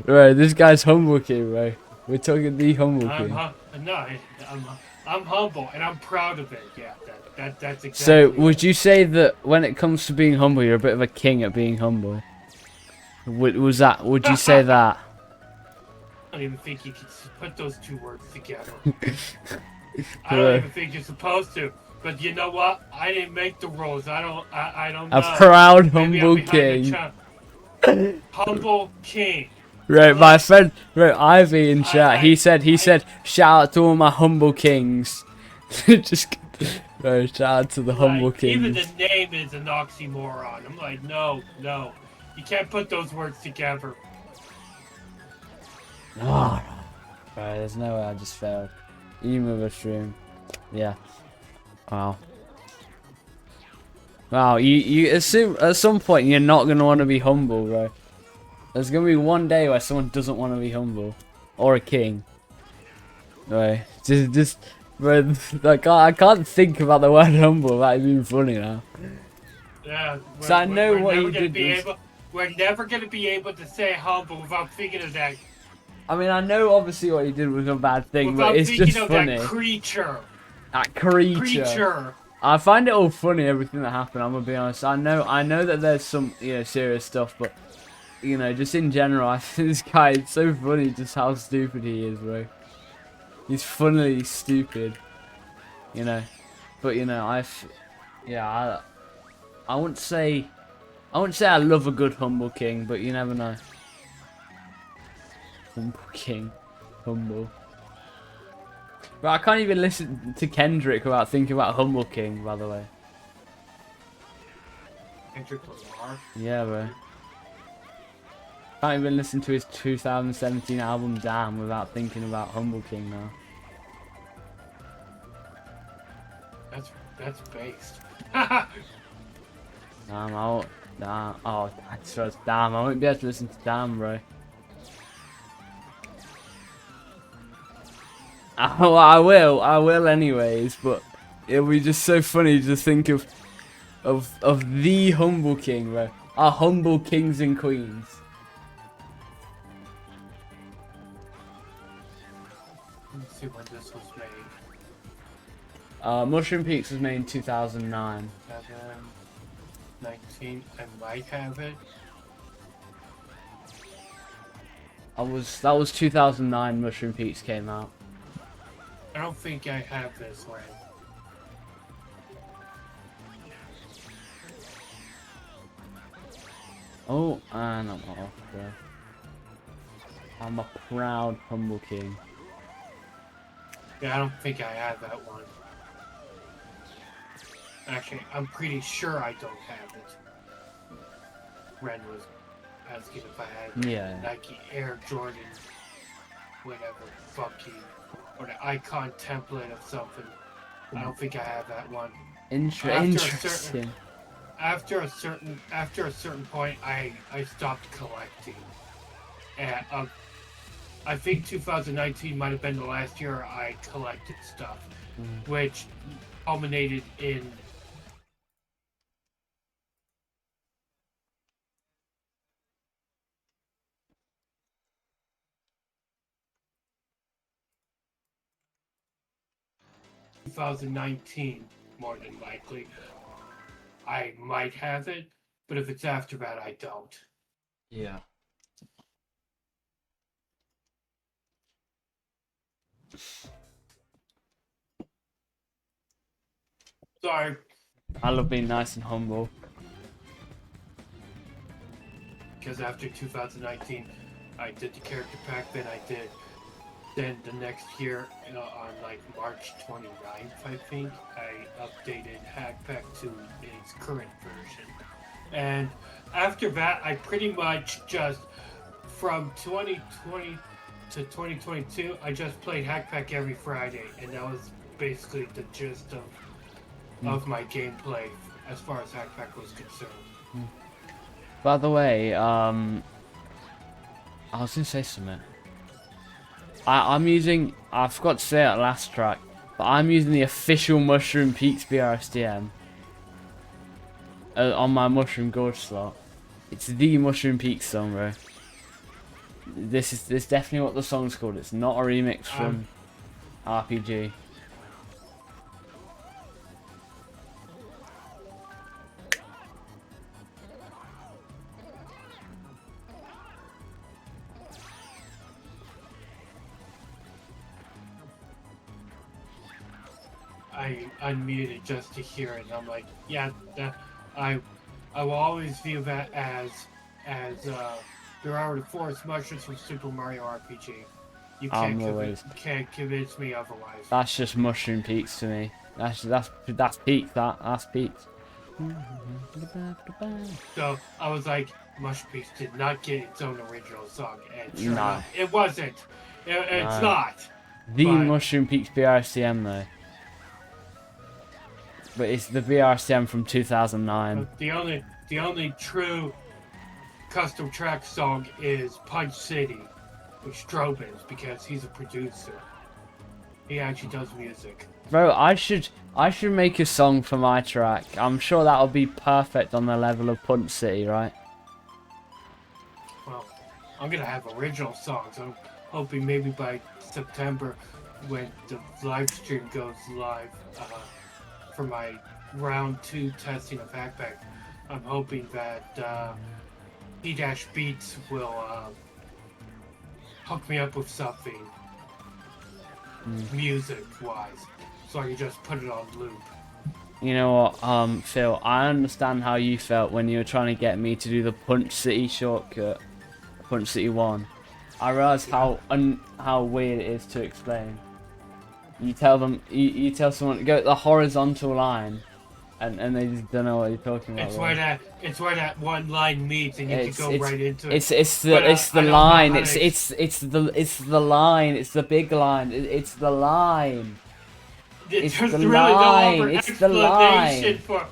Right, this guy's humble king, right? We're talking the humble king. I'm humble, and I'm proud of it. Yeah, that's exactly. So, would you say that when it comes to being humble, you're a bit of a king at being humble? Would you say that? I don't even think you could put those two words together. I don't even think you're supposed to. But you know what? I didn't make the rules. I don't know. A proud, humble king. Humble king. Right, my friend, right, Ivy in chat. I- He said, shout out to all my humble kings. Just, right, shout out to the humble Like, even kings. the name is an oxymoron. I'm like, no. You can't put those words together. Oh, right, there's no way I just failed. Even with a stream. Yeah. Wow. Wow, you assume at some point you're not gonna want to be humble, right? There's gonna be one day where someone doesn't want to be humble, or a king, right? Bro, like I can't think about the word humble without it being funny now. Yeah. So I know what he never gonna did be was. able. We're never gonna be able to say humble without thinking of that. I mean, I know obviously what he did was a bad thing, but Without it's thinking just of funny. that creature. That creature. Creature. I find it all funny, everything that happened. I'm gonna be honest. I know that there's some serious stuff, but just in general, I think this guy is so funny. Just how stupid he is, bro. He's funnily stupid, But I wouldn't say I love a good humble king, but you never know. Humble king, humble. But I can't even listen to Kendrick without thinking about Humble King, by the way. Kendrick Lamar. Yeah, bro. Can't even listen to his 2017 album Damn without thinking about Humble King now. That's based. Damn, oh, Damn, I won't be able to listen to Damn, bro. I will anyways, but it'll be just so funny to think of the Humble King, bro. Our humble kings and queens. Let's see when this was made. Mushroom Peaks was made in 2009. 19. I might have it. That was 2009. Mushroom Peaks came out. I don't think I have this one. Oh, and I'm off, bro. I'm a proud humble king. Yeah, I don't think I have that one. Actually, I'm pretty sure I don't have it. Ren was asking if I had Nike Air Jordan, whatever, fucking, or the icon template of something. I don't think I have that one. Interesting. After a certain point, I stopped collecting. And I think 2019 might have been the last year I collected stuff, which culminated in (2019) more than likely. I might have it, but if it's after that, I don't. Yeah. Sorry. I love being nice and humble. Because after 2019, I did the character pack, then the next year, on like March 29th, I think, I updated Hack Pack to its current version. And after that, I pretty much just, from 2020 to 2022, I just played Hack Pack every Friday, and that was basically the gist of my gameplay as far as Hack Pack was concerned. By the way, I was gonna say something. I forgot to say it last track, but I'm using the official Mushroom Peaks BRSDM on my Mushroom Gorge slot. It's the Mushroom Peaks song, bro. This is definitely what the song's called. It's not a remix from RPG. I unmuted just to hear it, and I'm like, yeah, I will always view that as as there are the forest mushrooms from Super Mario RPG. You I'm always. can't convince me otherwise. That's just Mushroom Peaks to me. That's peaks. That's peaks. So I was like, Mushroom Peaks did not get its own original song, and sure Nah. enough, it wasn't. It's No. not. The But- Mushroom Peaks BRCM though. But it's the BRCM from 2009. The only true custom track song is Punch City, which Strobin's, because he's a producer. He actually does music. Bro, I should make a song for my track. I'm sure that'll be perfect on the level of Punch City, right? Well, I'm gonna have original songs. I'm hoping maybe by September, when the live stream goes live for my round 2 testing of Hackback, I'm hoping that P-Beats will hook me up with something music-wise, so I can just put it on loop. You know what, Phil, I understand how you felt when you were trying to get me to do the Punch City shortcut, Punch City 1. I realised how weird it is to explain. You tell them, you tell someone to go at the horizontal line, and they just don't know what you're talking about. It's where that one line meets, and you can go right into it. It's the line. It's the line. It's the big line. It's the line. There's the really line. no other It's the line. explanation for.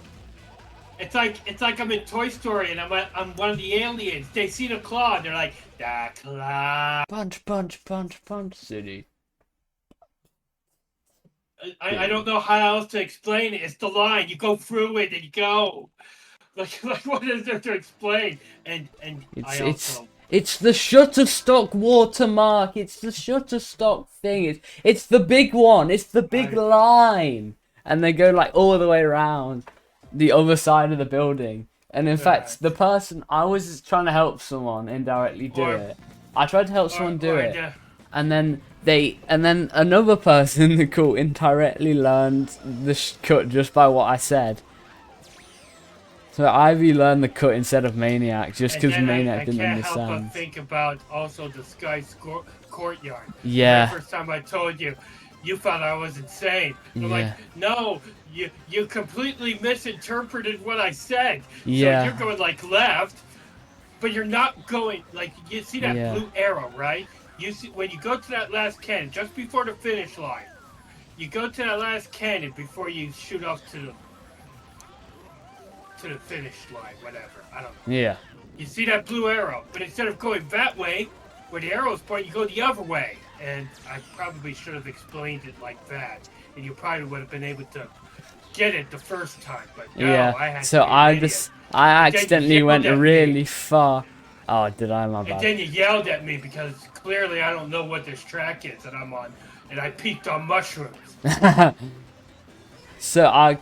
It's like I'm in Toy Story and I'm one of the aliens. They see the claw and they're like, "Da claw." Punch City. I don't know how else to explain it. It's the line. You go through it and you go. Like what is there to explain? And It's the Shutterstock watermark. It's the Shutterstock thing. It's the big one. It's the big line. And they go like all the way around the other side of the building. And in fact, the person I was trying to help someone indirectly do it. I tried to help someone do it. And then another person in the call indirectly learned the cut just by what I said. So Ivy learned the cut instead of Maniac, just because Maniac didn't understand. I can't help but think about also the Sky Courtyard. Yeah. The first time I told you, you thought I was insane. I'm like, no, you completely misinterpreted what I said. Yeah. So you're going like left, but you're not going like you see that blue arrow, right? You see when you go to that last cannon just before the finish line. You go to that last cannon before you shoot off to the finish line, whatever. I don't know. Yeah. You see that blue arrow, but instead of going that way, where the arrow is pointing, you go the other way. And I probably should have explained it like that, and you probably would have been able to get it the first time. But no, I had so to be I accidentally went really far. Oh, did I? My bad. And then you yelled at me because clearly I don't know what this track is that I'm on, and I peeked on mushrooms. So I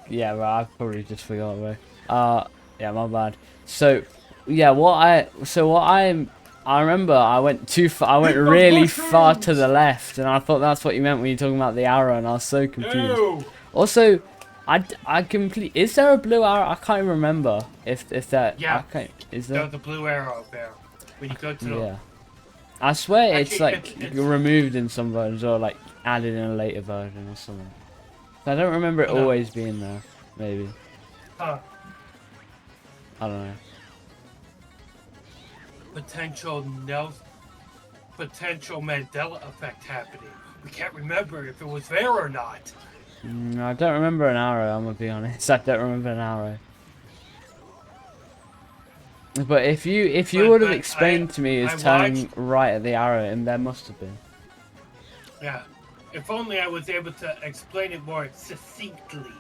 probably just forgot, bro. Yeah, my bad. So, yeah, I remember I went too far. I went really far to the left, and I thought that's what you meant when you're talking about the arrow, and I was so confused. No. Also, is there a blue arrow? I can't even remember if that. Yeah. Is there? There's the blue arrow there when you go to the. Yeah. I swear Actually, it's like it's removed in some versions or like added in a later version or something. I don't remember it always being there. Maybe. Huh. I don't know. Potential Mandela effect happening. We can't remember if it was there or not. I don't remember an arrow, I'm gonna be honest. I don't remember an arrow. But if you would have explained to me as turning right at the arrow, and there must have been. Yeah. If only I was able to explain it more succinctly.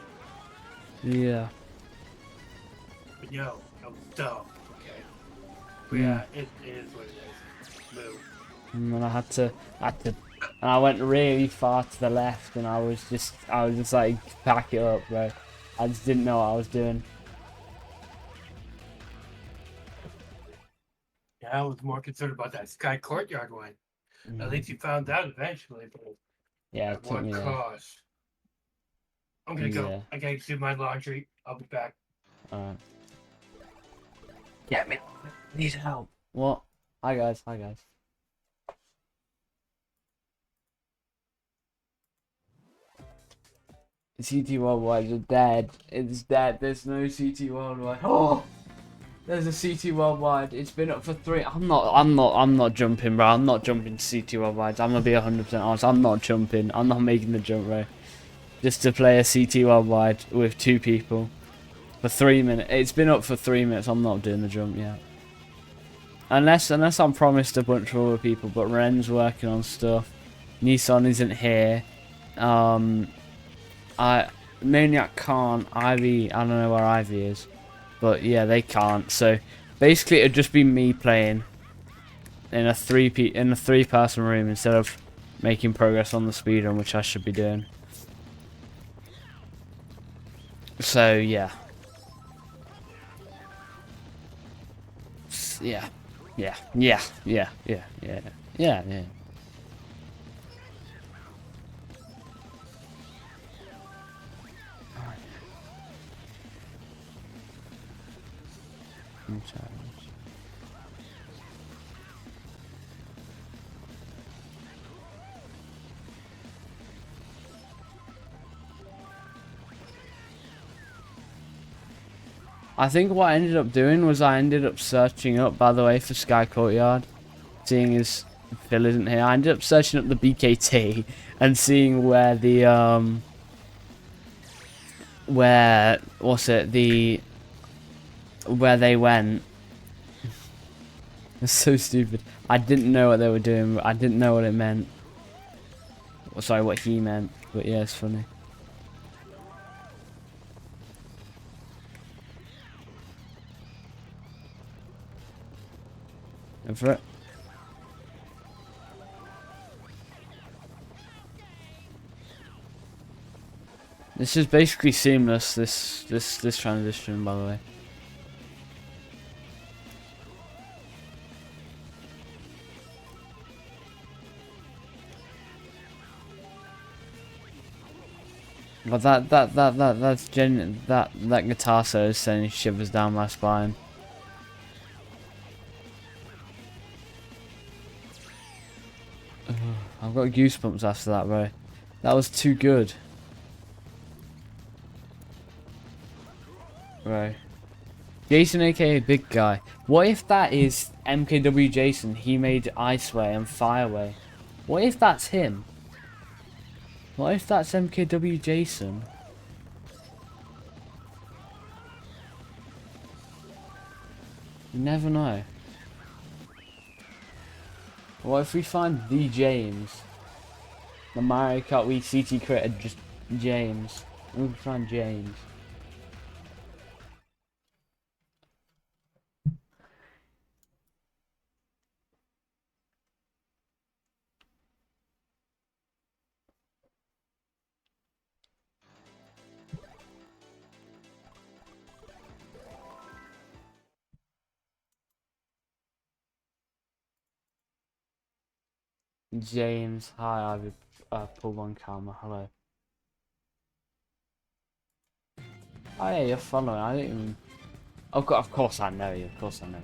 Yeah. But no, I was dumb. Okay. But yeah, it is what it is. Move. And then I had to, and I went really far to the left, and I was just like, back it up, bro. I just didn't know what I was doing. Yeah, I was more concerned about that Sky Courtyard one. At least you found out eventually, but yeah, at what cost? I'm gonna go. I gotta do my laundry. I'll be back. Alright. Get me. I need help. What? Hi guys. Hi guys. CT Worldwide is dead. It's dead. There's no CT Worldwide. Oh, there's a CT Worldwide. It's been up for 3. I'm not jumping, bro. I'm not jumping to CT Worldwide. I'm gonna be 100% honest. I'm not jumping. I'm not making the jump, bro. Just to play a CT Worldwide with 2 people for 3 minutes. It's been up for 3 minutes. I'm not doing the jump yet. Unless I'm promised a bunch of other people. But Ren's working on stuff. Nissan isn't here. Maniac can't. Ivy, I don't know where Ivy is, but yeah, they can't. So basically, it'd just be me playing in a 3-person room instead of making progress on the speedrun, which I should be doing. So yeah, yeah, yeah, yeah, yeah, yeah, yeah, yeah, yeah. I think what I ended up doing was I ended up searching up, by the way, for Sky Courtyard, seeing as Phil isn't here. I ended up searching up the BKT and seeing where the where they went. It's so stupid. I didn't know what they were doing. I didn't know what it meant. Sorry, what he meant. But yeah, it's funny. Go for it. This is basically seamless. This transition, by the way. But that's genuine. That guitar solo is sending shivers down my spine. I've got goosebumps after that, bro. That was too good. Bro. Jason, aka Big Guy. What if that is MKW Jason? He made Iceway and Fireway. What if that's him? What if that's MKW Jason? You never know. What if we find the James? The Mario Kart Wii CT creator, just James. We find James. James, hi, I've pulled on camera. Hello. Oh yeah, you're following. I didn't even. Of course I know you. Of course I know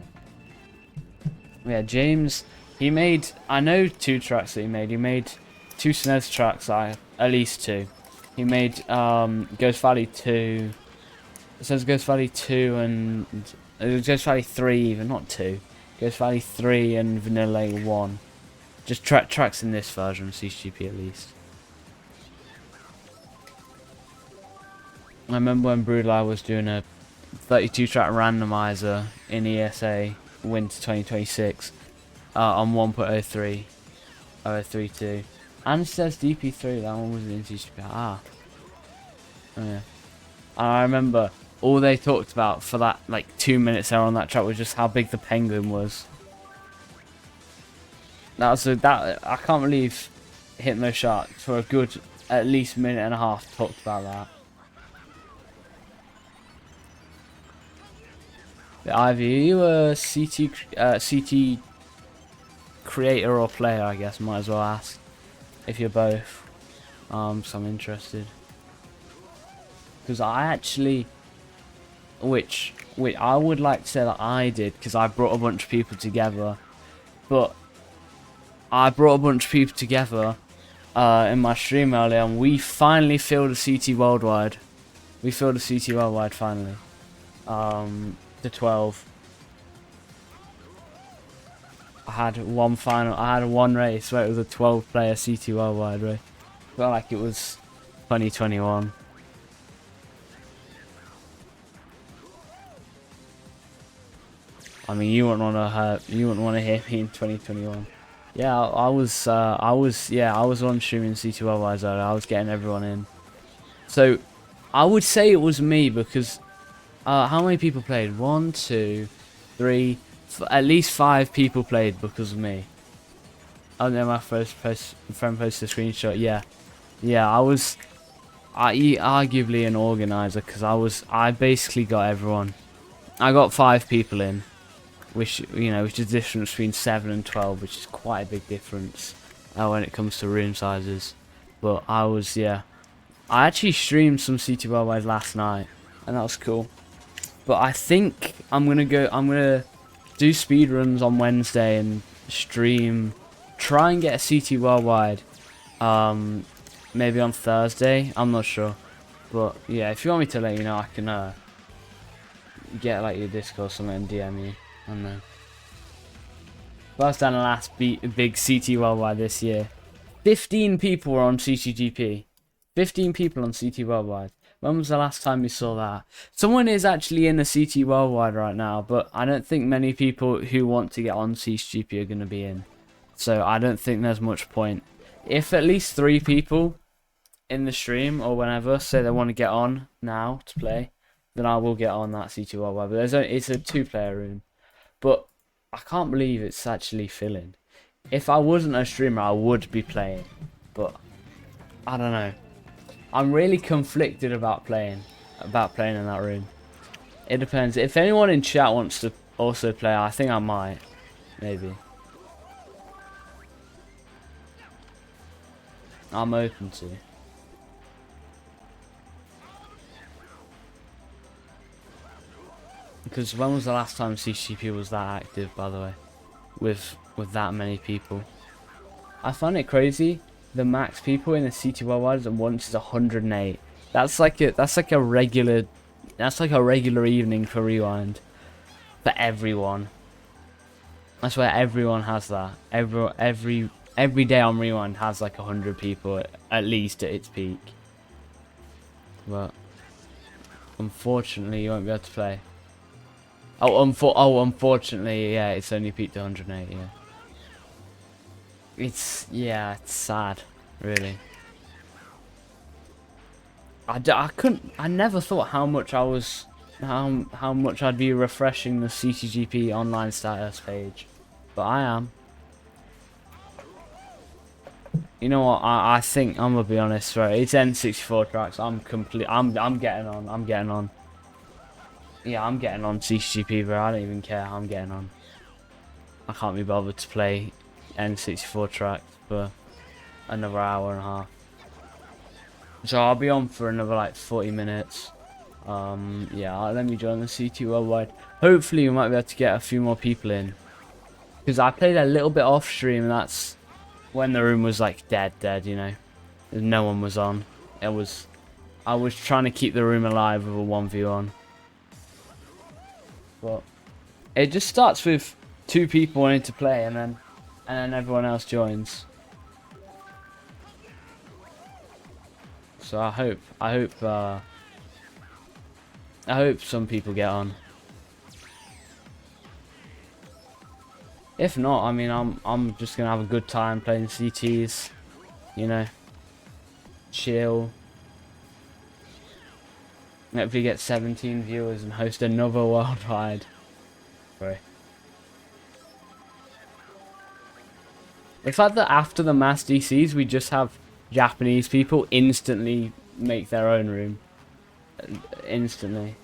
you. Yeah, James. He made. I know 2 tracks that he made. He made 2 SNES tracks. At least 2. He made Ghost Valley 2. It says Ghost Valley 2 and Ghost Valley 3 even, not 2. Ghost Valley 3 and Vanilla 1. Just tracks in this version of CTGP at least. I remember when Broodline was doing a 32 track randomizer in ESA Winter 2026 on 1.03 032. And it says DP3, that one was in CTGP. Ah. Oh, yeah. And I remember all they talked about for that like 2 minutes there on that track was just how big the penguin was. I can't believe Hypno Shark for a good at least minute and a half talked about that. The Ivy, are you a CT creator or player? I guess might as well ask if you're both. So I'm interested because I actually which I would like to say that I did, because I brought a bunch of people together. But I brought a bunch of people together in my stream earlier, and we finally filled a CT Worldwide. We filled a CT Worldwide finally. To 12. I had one race where it was a 12-player CT Worldwide race. Felt like it was 2021. I mean, you wouldn't want to hear me in 2021. Yeah, I was on streaming CT Worldwide earlier. I was getting everyone in. So, I would say it was me because how many people played? 1, 2, 3, at least 5 people played because of me. Oh no, my friend posted a screenshot. Yeah, I was arguably an organizer because I basically got everyone. I got 5 people in, which is the difference between 7 and 12, which is quite a big difference when it comes to room sizes. But I actually streamed some CT Worldwide last night, and that was cool. But I think I'm gonna do speedruns on Wednesday and try and get a CT Worldwide, maybe on Thursday. I'm not sure, but yeah, if you want me to let you know, I can get like your Discord or something and DM you. I don't know. First and last big CT Worldwide this year. 15 people were on CTGP. 15 people on CT Worldwide. When was the last time you saw that? Someone is actually in a CT Worldwide right now, but I don't think many people who want to get on CTGP are going to be in. So I don't think there's much point. If at least 3 people in the stream or whenever say they want to get on now to play, then I will get on that CT Worldwide. But it's a 2-player room. But I can't believe it's actually filling. If I wasn't a streamer, I would be playing. But I don't know. I'm really conflicted about playing in that room. It depends. If anyone in chat wants to also play, I think I might. Maybe. I'm open to. Because when was the last time CTGP was that active, by the way? With that many people. I find it crazy. The max people in the CT Worldwide at once is 108. That's like a regular evening for Rewind for everyone. That's where everyone has that. Every day on Rewind has like 100 people at least at its peak. But unfortunately, you won't be able to play. Unfortunately, yeah, it's only peaked to 108. Yeah. It's sad, really. I never thought how much I'd be refreshing the CTGP online status page, but I am. You know what? I think I'm gonna be honest, right? It's N64 tracks. I'm getting on. Yeah, I'm getting on CTGP, bro. I don't even care. I'm getting on. I can't be bothered to play N64 tracks for another hour and a half. So I'll be on for another like 40 minutes. Yeah, let me join the CT Worldwide. Hopefully we might be able to get a few more people in. Because I played a little bit off stream, and that's when the room was like dead, you know. No one was on. I was trying to keep the room alive with a 1v1. But it just starts with 2 people wanting to play, and then everyone else joins. So I hope some people get on. If not, I mean, I'm just gonna have a good time playing CTs, you know, chill. Hopefully get 17 viewers and host another worldwide. Sorry. The fact that after the mass DCs we just have Japanese people instantly make their own room. Instantly.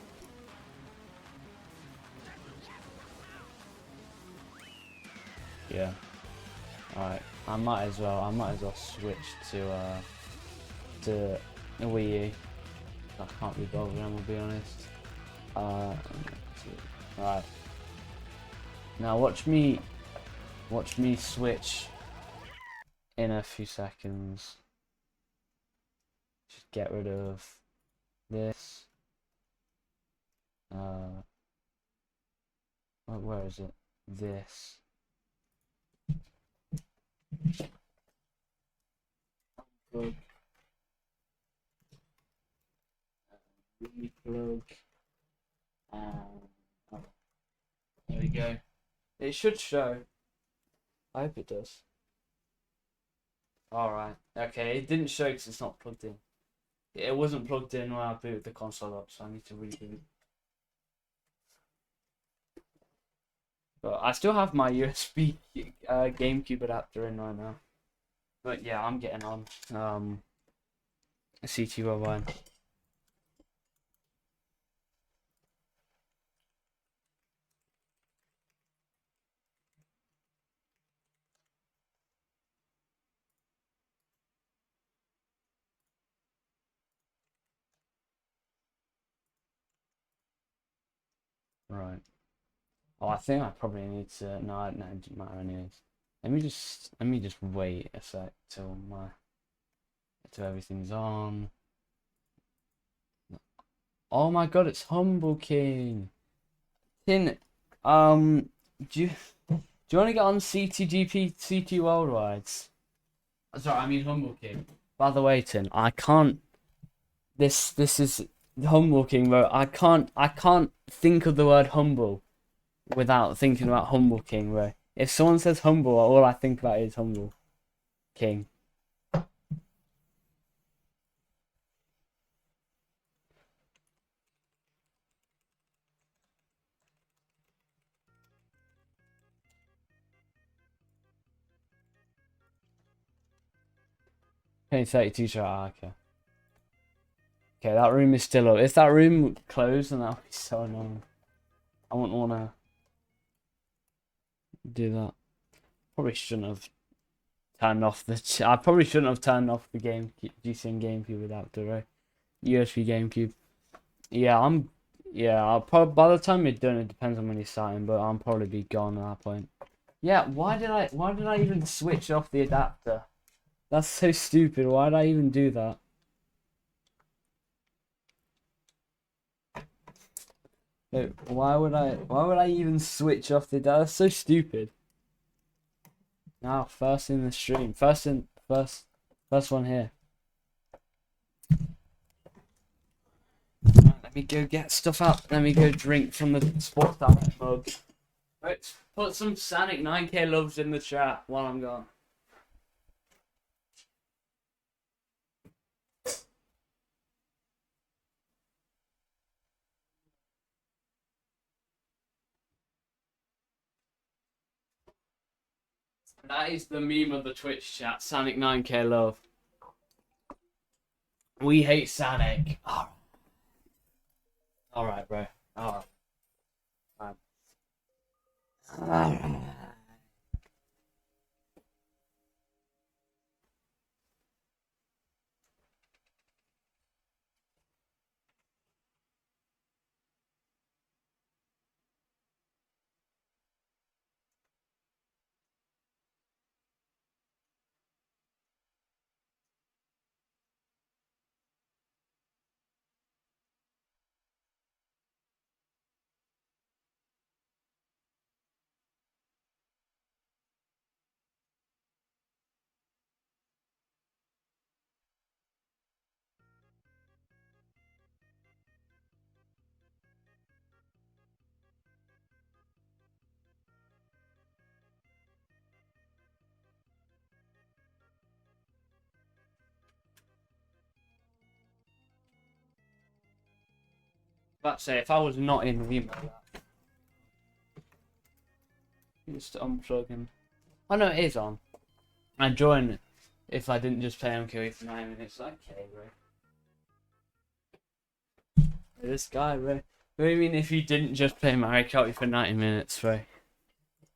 Yeah. Alright. I might as well switch to Wii U. I can't be bothered, I'm gonna be honest. Right. Now watch me switch in a few seconds. Just get rid of this. Where is it? This. Plug. Replug. Oh, there we go. It should show. I hope it does. Alright. Okay, it didn't show because it's not plugged in. It wasn't plugged in when I booted the console up, so I need to reboot. But I still have my USB GameCube adapter in right now. But yeah, I'm getting on. CTGP. Right. Oh, I think I probably need to. No, it doesn't matter anyways. Let me just wait a sec till everything's on. Oh my god, it's Humble King. Tin, do you want to get on CTGP CT Worldwides? Sorry, I mean Humble King. By the way, Tin, I can't. This is Humble King, bro. I can't think of the word humble without thinking about Humble King, bro. If someone says humble, all I think about is Humble King. Okay, 32 shot. Okay. Okay, that room is still up. If that room closed, then that would be so annoying. I wouldn't want to do that. Probably shouldn't have turned off the. I probably shouldn't have turned off the game GCN GameCube adapter, right? USB GameCube. Yeah, I'm. Yeah, I'll probably by the time you're done, it depends on when you're starting, but I'll probably be gone at that point. Yeah, why did I even switch off the adapter? That's so stupid. Why did I even do that? Why would I even switch off the adapter? That's so stupid. Now, first in the stream. First one here. Let me go get stuff out. Let me go drink from the sports diet mug. Right, put some Sonic 9K loves in the chat while I'm gone. That is the meme of the Twitch chat. Sonic 9K love. We hate Sonic. Alright, bro. Alright. Alright. But say if I was not in Remo, just unplugging. Oh no, it is on. I'd join if I didn't just play MQE for 9 minutes. Okay, bro. This guy, bro. What do you mean if you didn't just play Mario Kart for 90 minutes, bro?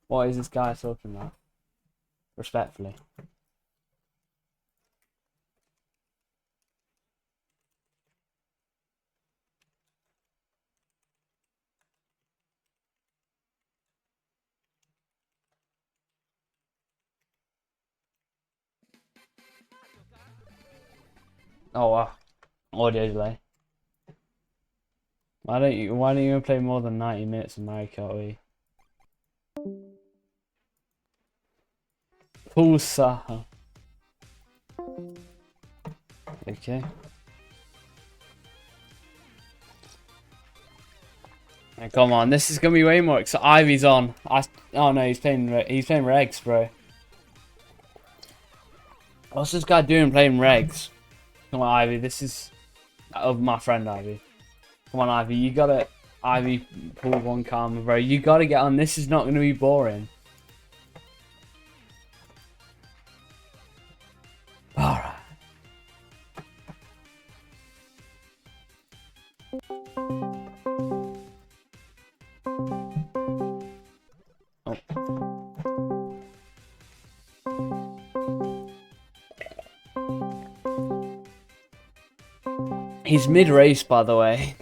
What is this guy talking about? Respectfully. Oh, audio delay. Why don't you play more than 90 minutes of Mario Kart Wii? Pulsar. Okay. Oh, come on, this is gonna be way more exciting. Ivy's on. Oh no, he's playing regs, bro. What's this guy doing playing regs? Come on, Ivy. This is of my friend Ivy. Come on, Ivy. You gotta. Ivy, pull one karma, bro. You gotta get on. This is not gonna be boring. Alright. He's mid-race, by the way.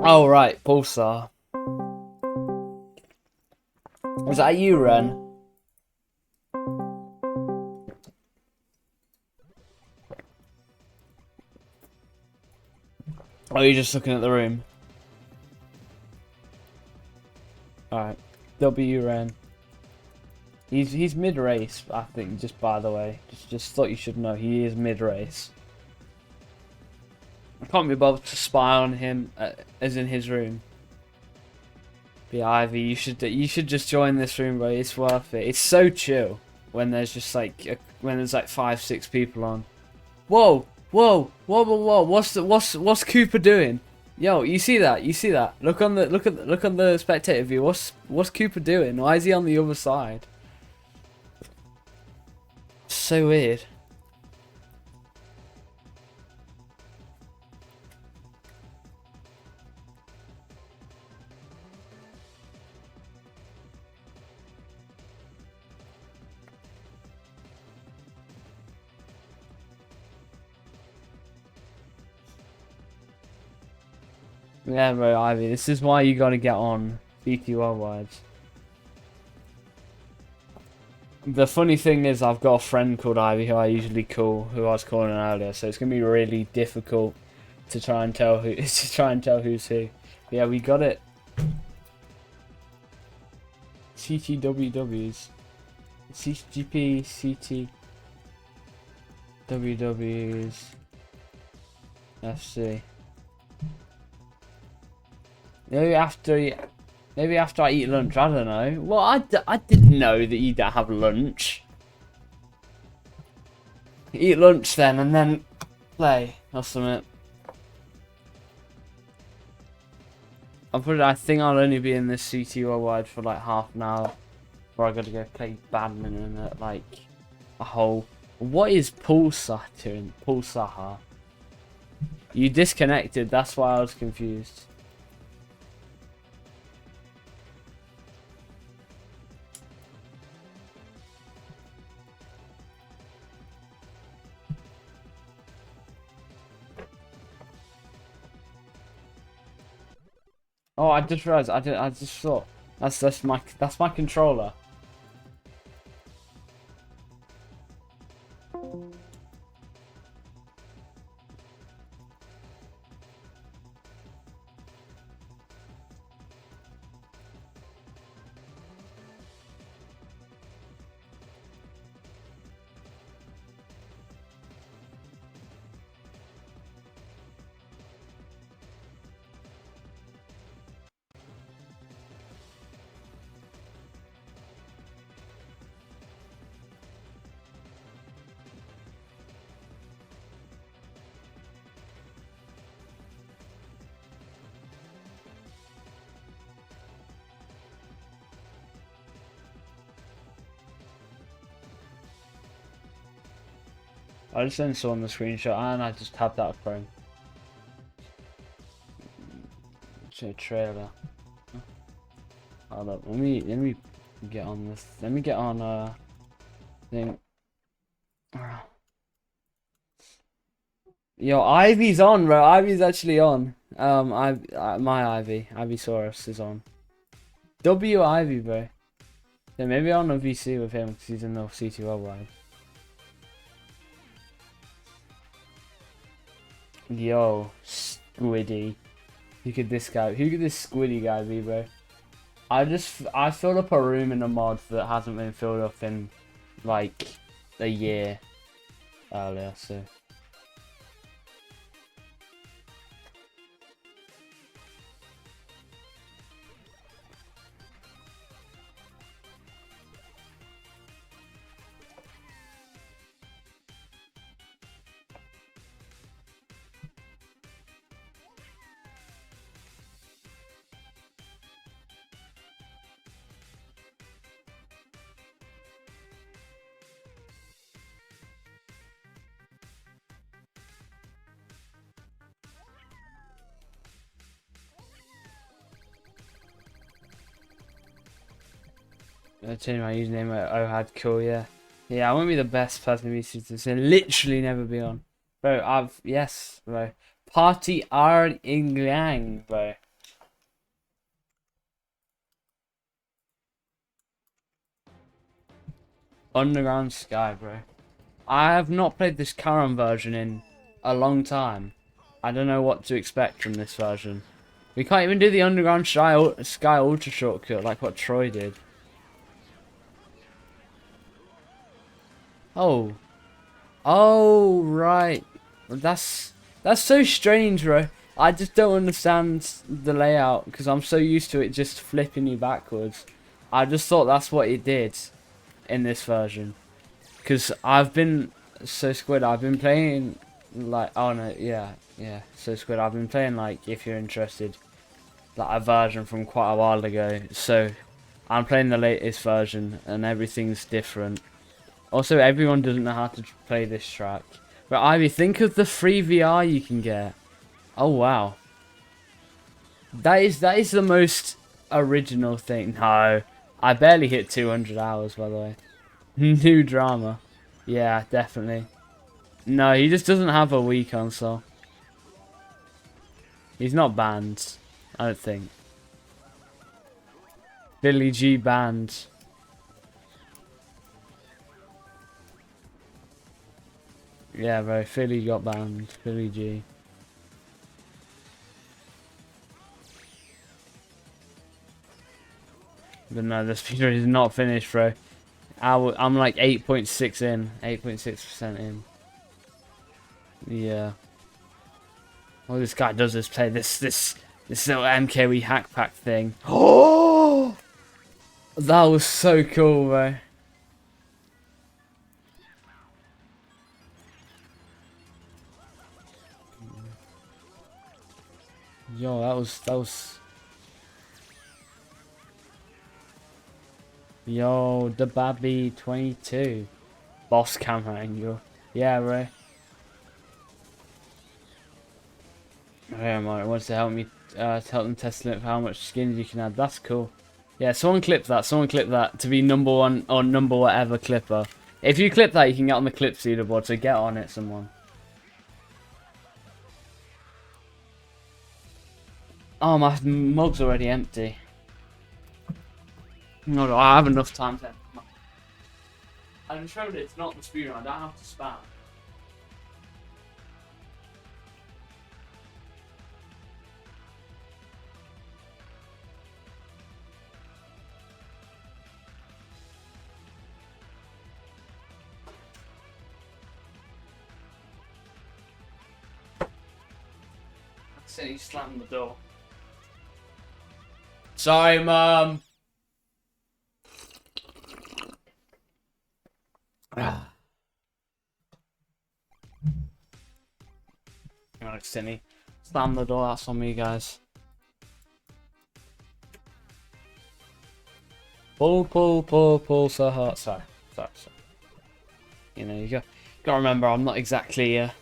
Oh, right. Pulsar. Was that you, Ren? Or are you just looking at the room? Alright. W, Ren. He's mid-race, I think, just by the way. Just thought you should know, he is mid-race. I can't be bothered to spy on him as in his room. But yeah, Ivy, you should just join this room, bro. It's worth it. It's so chill when there's just like when there's like 5-6 people on. Whoa, whoa, whoa, whoa, whoa! What's Cooper doing? Yo, you see that? You see that? Look on the spectator view. What's Cooper doing? Why is he on the other side? So weird. Yeah, bro, Ivy. This is why you gotta get on BT Worldwides. The funny thing is, I've got a friend called Ivy who I usually call, who I was calling earlier. So it's gonna be really difficult to try and tell who's who. But yeah, we got it. CTWWs, CTGP, CTWWs, FC. Maybe after I eat lunch, I don't know. Well, I didn't know that you don't have lunch. Eat lunch then, and then play or something. I think I'll only be in this CT Worldwide for like half an hour. Before I gotta go play badminton at like a whole... What is Pulsar doing? Pulsar? You disconnected, that's why I was confused. Oh, I just realized. I just thought that's my controller. I just then saw on the screenshot and I just tapped out of Chrome. It's a trailer. Hold up, let me get on this. Let me get on thing. Yo, Ivy's on, bro. Ivy's actually on. My Ivy, Ivysaurus is on. W Ivy, bro. So maybe I'll on VC with him because he's in the CT Worldwide. Yo, Squiddy. Who could this Squiddy guy be, bro? I filled up a room in a mod that hasn't been filled up in like a year earlier, so. I changed my username at Ohad Cool, yeah. Yeah, I won't be the best person to be suited to literally never be on. Bro, yes, bro. Party Art Inglang, bro. Underground Sky, bro. I have not played this current version in a long time. I don't know what to expect from this version. We can't even do the Underground Sky Ultra shortcut like what Troy did. Oh. Oh, right. That's so strange, bro. I just don't understand the layout because I'm so used to it just flipping you backwards. I just thought that's what it did in this version. Because I've been Squid, I've been playing like, oh no, yeah, Squid, I've been playing like, if you're interested, like a version from quite a while ago. So I'm playing the latest version and everything's different. Also, everyone doesn't know how to play this track. But Ivy, think of the free VR you can get. Oh wow, that is the most original thing. No, I barely hit 200 hours, by the way. New drama. Yeah, definitely. No, he just doesn't have a Wii console. He's not banned, I don't think. Billy G banned. Yeah, bro, Philly got banned. Billy G. But no, the speedrun is not finished, bro. I'm like 8.6 in. 8.6% in. Yeah. All this guy does is play this little MKW hack pack thing. Oh! That was so cool, bro. Yo, that was. Yo, the Babby 22. Boss camera angle. Yeah, bro. Yeah, Mario wants to help me to help them test the limit for how much skins you can add. That's cool. Yeah, someone clip that. Someone clip that to be number one or number whatever clipper. If you clip that, you can get on the clip leaderboard. So get on it, someone. Oh, my mug's already empty. No, I have enough time to. I'm sure that it's not the speedrun. I don't have to spam. He slammed the door. Sorry, Mum. Accidentally slammed the door. That's on me, guys. Pull so hard. Sorry. You know, you gotta remember, I'm not exactly an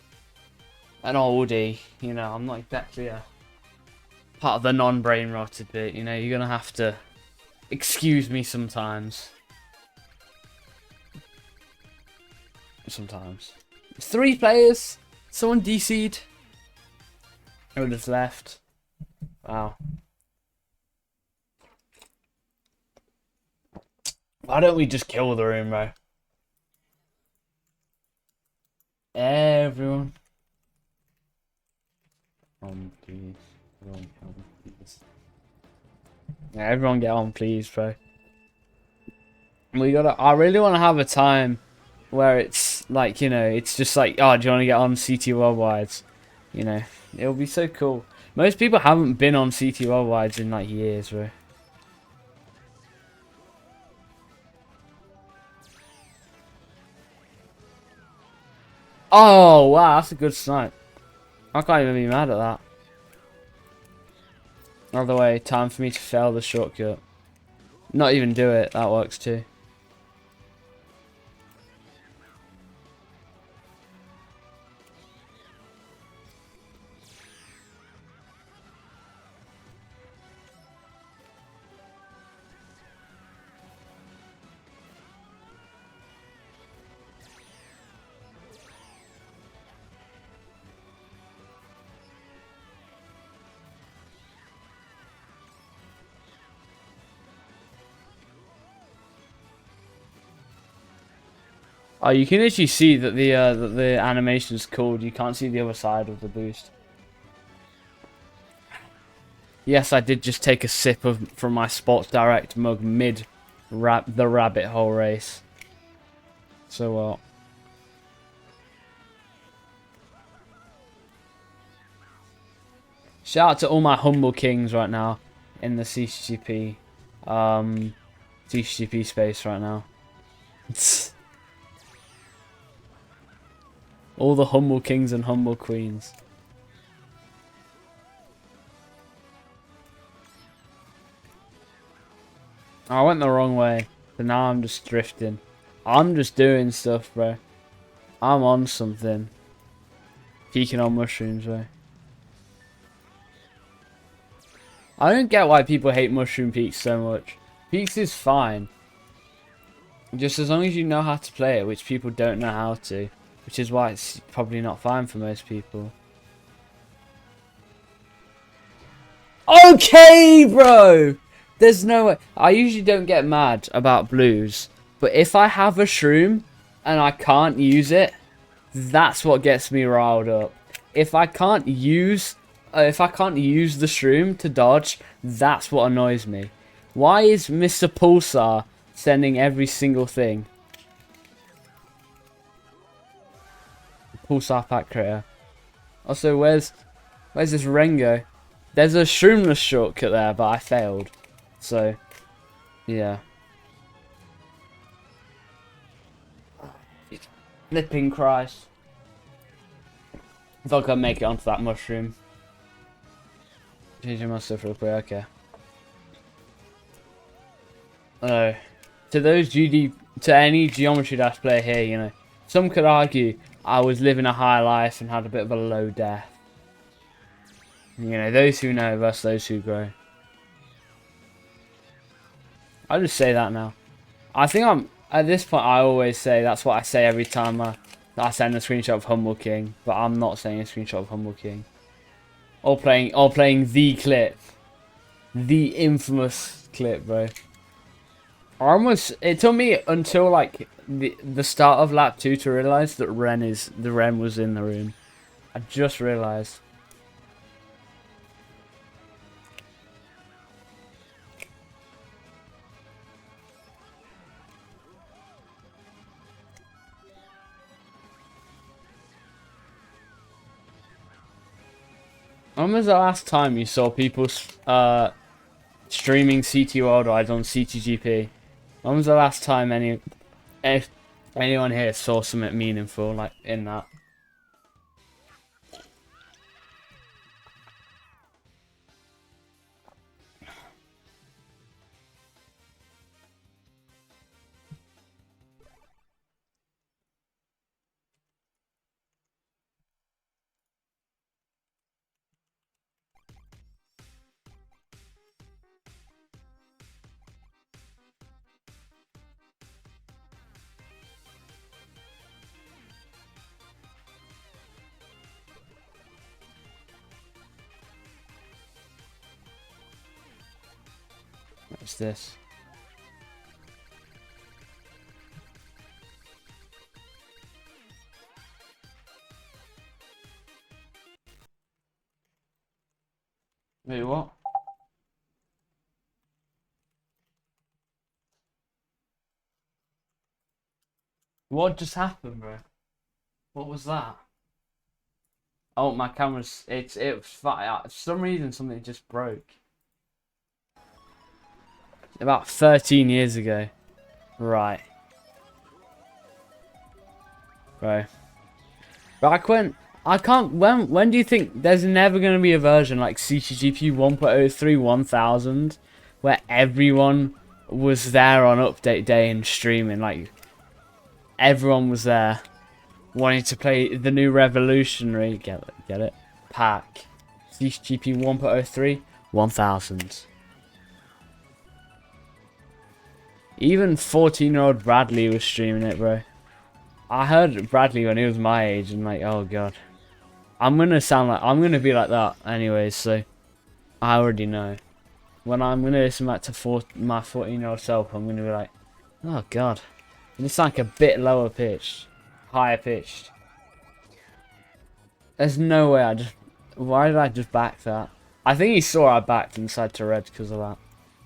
oldie. You know, I'm not exactly a part of the non-brain rotted bit. You know, you're gonna have to excuse me sometimes. Sometimes. 3 players. Someone DC'd. Who just left? Wow. Why don't we just kill the room, bro? Everyone. Please. Everyone, please. Yeah, everyone get on, please, bro. I really want to have a time where it's like, you know, it's just like, oh, do you want to get on CT Worldwides? You know, it'll be so cool. Most people haven't been on CT Worldwides in like years, bro. Oh, wow, that's a good snipe. I can't even be mad at that. Other way, time for me to fail the shortcut. Not even do it, that works too. Oh, you can actually see that the animation is cool. You can't see the other side of the boost. Yes, I did just take a sip from my Sports Direct mug mid the rabbit hole race. So what? Shout out to all my humble kings right now in the CTGP space right now. All the humble kings and humble queens. I went the wrong way, but now I'm just drifting. I'm just doing stuff, bro. I'm on something. Peeking on mushrooms, bro. I don't get why people hate mushroom peaks so much. Peaks is fine. Just as long as you know how to play it, which people don't know how to. Which is why it's probably not fine for most people. Okay, bro! There's no way. I usually don't get mad about blues. But if I have a shroom and I can't use it, that's what gets me riled up. If I can't use the shroom to dodge, that's what annoys me. Why is Mr. Pulsar sending every single thing? Pulsar pack creator. Also, where's this Rengo? There's a shroomless shortcut there, but I failed. So, yeah. Flipping Christ. I thought I could make it onto that mushroom. Changing my stuff real quick, okay. To any Geometry Dash player here, you know, some could argue I was living a high life and had a bit of a low death. You know, those who know versus those who grow. I'll just say that now. I think at this point, I always say, that's what I say every time I send a screenshot of Humble King, but I'm not saying a screenshot of Humble King. Or playing the clip. The infamous clip, bro. It took me until like the start of lap 2 to realise that Ren was in the room. I just realised. When was the last time you saw people streaming CT Worldwide on CTGP? When was the last time anyone here saw something meaningful like in that? What's this? Wait, what? What just happened, bro? What was that? Oh, my camera's it was fine. For some reason something just broke. About 13 years ago. Right. Bro. Back when I can't when do you think there's never gonna be a version like CTGP 1.03 1000 where everyone was there on update day and streaming, like everyone was there wanting to play the new revolutionary get it pack CTGP 1.03 1000. Even 14-year-old Bradley was streaming it, bro. I heard Bradley when he was my age and like, oh god. I'm gonna be like that anyways, so I already know. When I'm gonna listen back to my 14-year-old self, I'm gonna be like, oh god. And it's like a bit lower pitched. Higher pitched. There's no way why did I just back that? I think he saw I backed and decided to red because of that.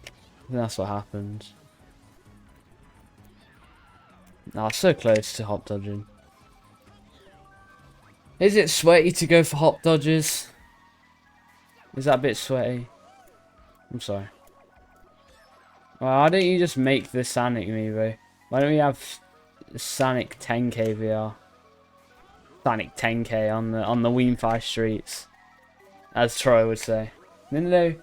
I think that's what happened. I was so close to hop dodging. Is it sweaty to go for hop dodges? Is that a bit sweaty? I'm sorry. Well, why don't you just make the Sanic me, bro? Why don't we have Sanic 10k VR? Sanic 10k on the Ween5 streets, as Troy would say. No,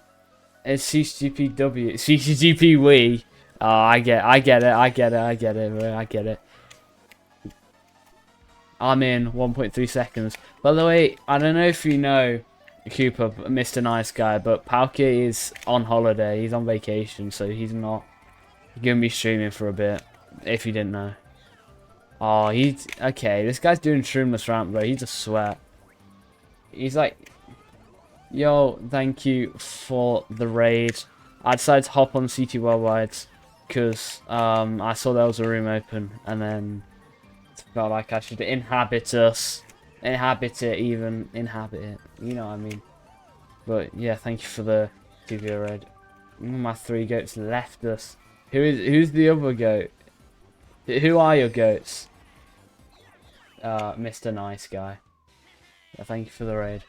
it's CCGPW, CCGP Wii. Oh, I get it, bro. I get it. I'm in 1.3 seconds. By the way, I don't know if you know Cooper, Mr. Nice Guy, but Palkia is on holiday. He's on vacation, so he's not going to be streaming for a bit, if you didn't know. Oh, he's... Okay, this guy's doing streamless ramp, bro. He's a sweat. He's like... Yo, thank you for the raid. I decided to hop on CT Worldwide because I saw there was a room open, and then felt like I should inhabit us. Inhabit it, even. Inhabit it. You know what I mean. But yeah, thank you for the TV raid. My 3 goats left us. Who's the other goat? Who are your goats? Mr. Nice Guy. Yeah, thank you for the raid.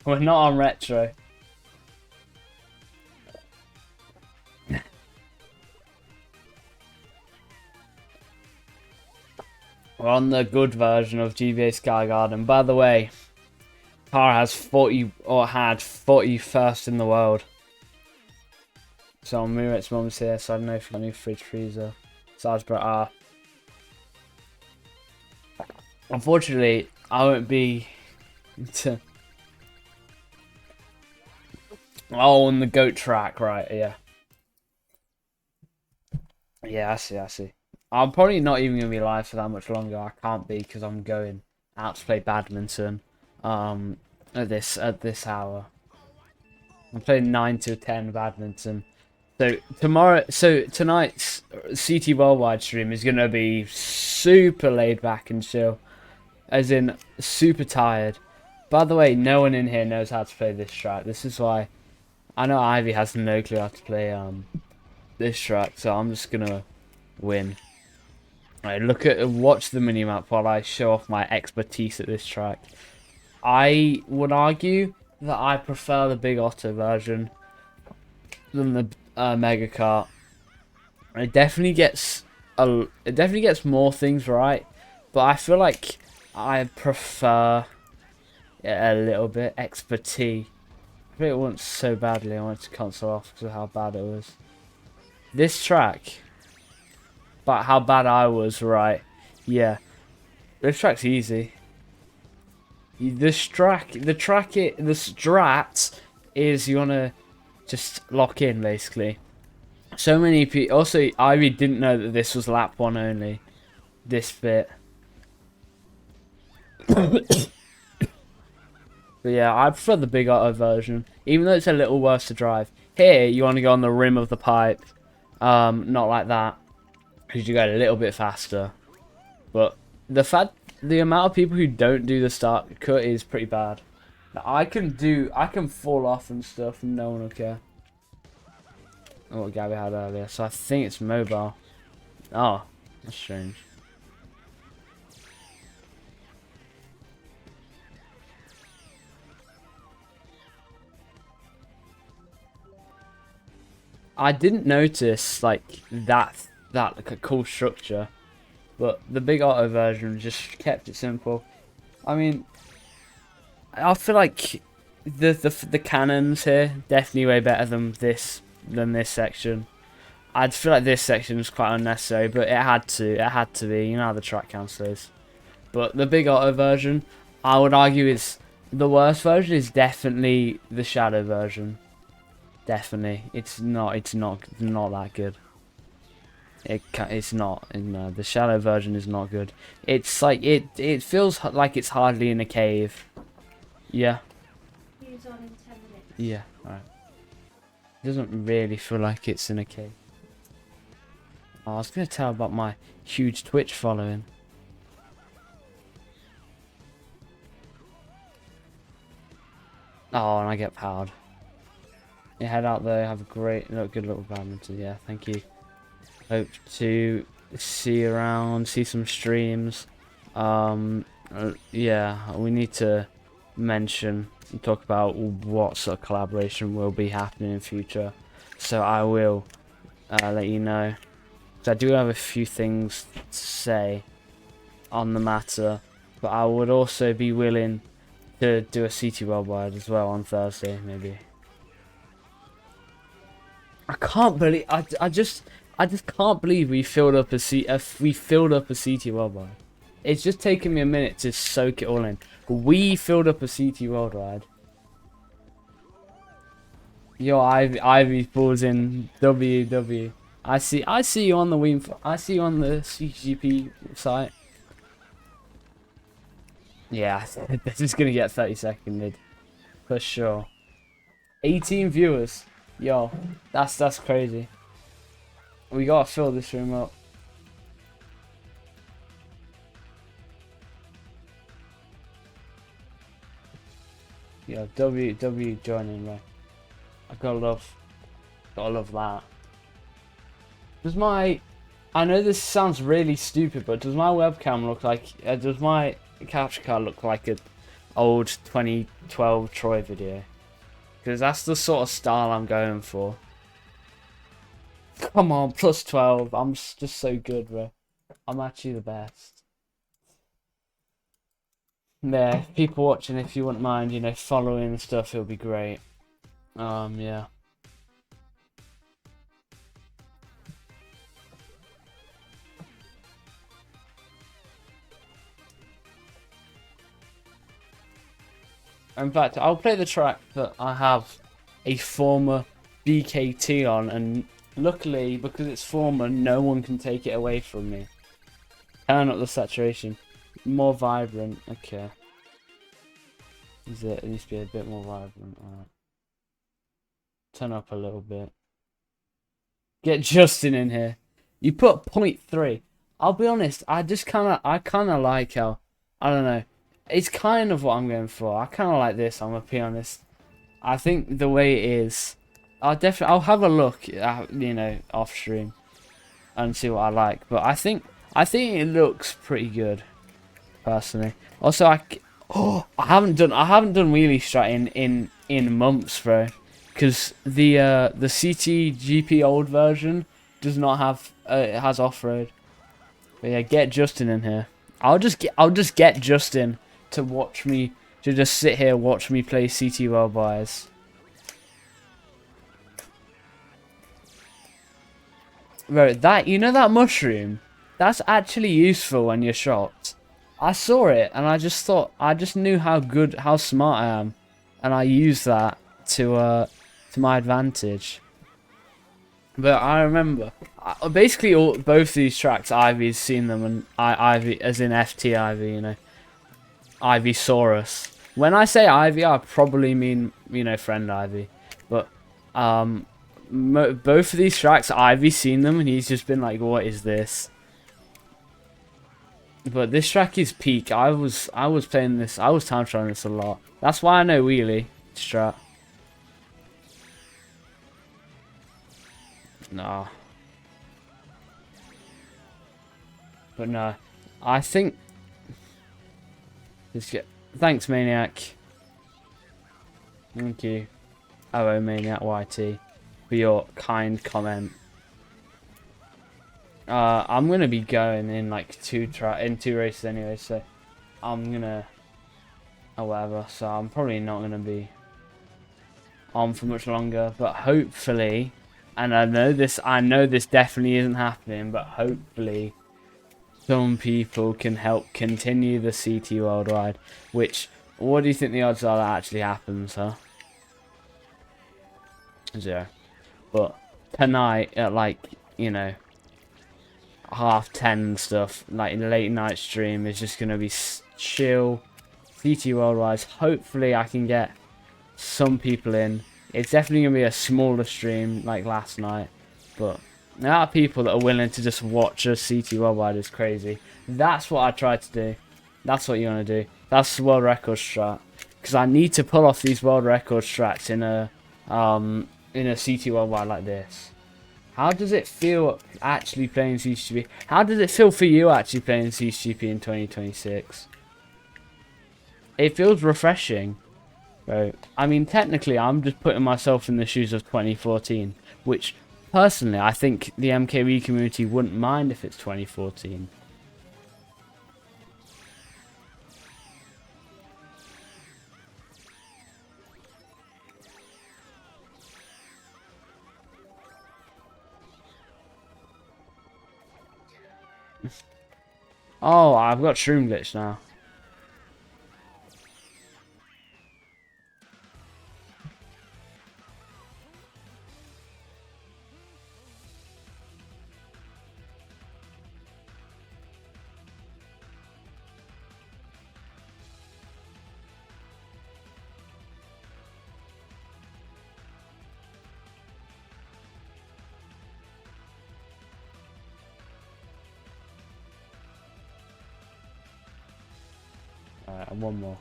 We're not on retro. We're on the good version of GBA Sky Garden. By the way, Tara has 40 or had 41st in the world. So I'm Muret's mum's here, so I don't know if you got any fridge freezer. Salzburg Unfortunately, I won't be to... Oh, on the goat track, right, yeah. Yeah, I see. I'm probably not even going to be live for that much longer. I can't be because I'm going out to play badminton at this hour. I'm playing 9 till 10 badminton. So tonight's CT Worldwide stream is going to be super laid back and chill. As in, super tired. By the way, no one in here knows how to play this track. This is why I know Ivy has no clue how to play this track, so I'm just gonna win. Right, watch the minimap while I show off my expertise at this track. I would argue that I prefer the Big Otter version than the Mega Kart. It definitely gets more things right, but I feel like I prefer it a little bit. Expertise. I think it wasn't so badly. I wanted to cancel off because of how bad it was. This track, but how bad I was, right? Yeah, this track's easy. The strat is you wanna just lock in basically. So many people. Also, Ivy didn't know that this was lap 1 only. This bit. But yeah, I prefer the big auto version, even though it's a little worse to drive. Here, you want to go on the rim of the pipe, not like that, because you go a little bit faster. But the amount of people who don't do the start cut is pretty bad. I can fall off and stuff, and no one will care. Oh, what Gabby had earlier. So I think it's mobile. Oh, that's strange. I didn't notice like that like a cool structure, but the big auto version just kept it simple. I mean, I feel like the cannons here definitely way better than this section. I'd feel like this section was quite unnecessary, but it had to be. You know how the track council is. But the big auto version, I would argue, is the worst version. Is definitely the shadow version. Definitely, it's not that good. It's not. No, the shadow version is not good. It's like it feels like it's hardly in a cave. Yeah. Yeah. Alright. It doesn't really feel like it's in a cave. Oh, I was gonna tell about my huge Twitch following. Oh, and I get powered. Yeah, head out there, have a good little badminton. Yeah, thank you. Hope to see you around, see some streams. Yeah, we need to mention and talk about what sort of collaboration will be happening in future. So I will let you know. So I do have a few things to say on the matter, but I would also be willing to do a CT Worldwide as well on Thursday, maybe. I can't believe I just can't believe we filled up a CT Worldwide. It's just taken me a minute to soak it all in. We filled up a CT Worldwide. Yo, Ivy falls in WW. I see you on the I see you on the CTGP site. Yeah, this is gonna get 30-seconded for sure. 18 viewers. Yo, that's crazy. We gotta fill this room up. Yo, W joining, right? I gotta love that. Does my, I know this sounds really stupid, but does my webcam look like, does my capture card look like an old 2012 Troy video? Because that's the sort of style I'm going for. Come on, plus 12. I'm just so good, bro. I'm actually the best. Yeah, people watching, if you wouldn't mind, you know, following and stuff, it'll be great. Yeah. In fact, I'll play the track that I have a former BKT on, and luckily, because it's former, no one can take it away from me. Turn up the saturation. More vibrant. Okay. It needs to be a bit more vibrant. Alright. Turn up a little bit. Get Justin in here. You put 0.3. I'll be honest, I kinda like how, I don't know. It's kind of what I'm going for. I kind of like this, I'm gonna be honest. I think the way it is, I'll have a look, you know, off stream and see what I like. But I think it looks pretty good, personally. Also, I haven't done wheelie strat in months, bro, because the CTGP old version does not have it has off road. But yeah, get Justin in here. I'll just get Justin to watch me, to just sit here watch me play CT Worldwide. Bro, you know that mushroom? That's actually useful when you're shot. I saw it and I just knew how smart I am, and I used that to my advantage. But I remember, basically both these tracks, Ivy's seen them, and Ivy, as in FT Ivy, you know, Ivy Saurus. When I say Ivy, I probably mean, you know, friend Ivy. But both of these tracks, Ivy's seen them and he's just been like, what is this? But this track is peak. I was playing this, I was time trialing this a lot. That's why I know wheelie strat. Nah. But no, I think. Thanks, Maniac. Thank you, OO Maniac YT, for your kind comment. I'm gonna be going in like two races anyway, so I'm gonna or whatever. So I'm probably not gonna be on for much longer. But hopefully, and I know this definitely isn't happening, but hopefully some people can help continue the CT Worldwide. Which, what do you think the odds are that actually happens, huh? 0. But tonight at like, you know, 10:30 and stuff, like late night stream is just gonna be chill CT Worldwide. Hopefully I can get some people in. It's definitely gonna be a smaller stream like last night, but there are people that are willing to just watch a CT Worldwide is crazy. That's what I try to do. That's what you want to do. That's the world record strat. Because I need to pull off these world record strats in a CT Worldwide like this. How does it feel actually playing CTGP? How does it feel for you actually playing CTGP in 2026? It feels refreshing. Bro. I mean, technically, I'm just putting myself in the shoes of 2014, which, personally, I think the MKB community wouldn't mind if it's 2014. Oh, I've got Shroom Glitch now. Alright, and one more.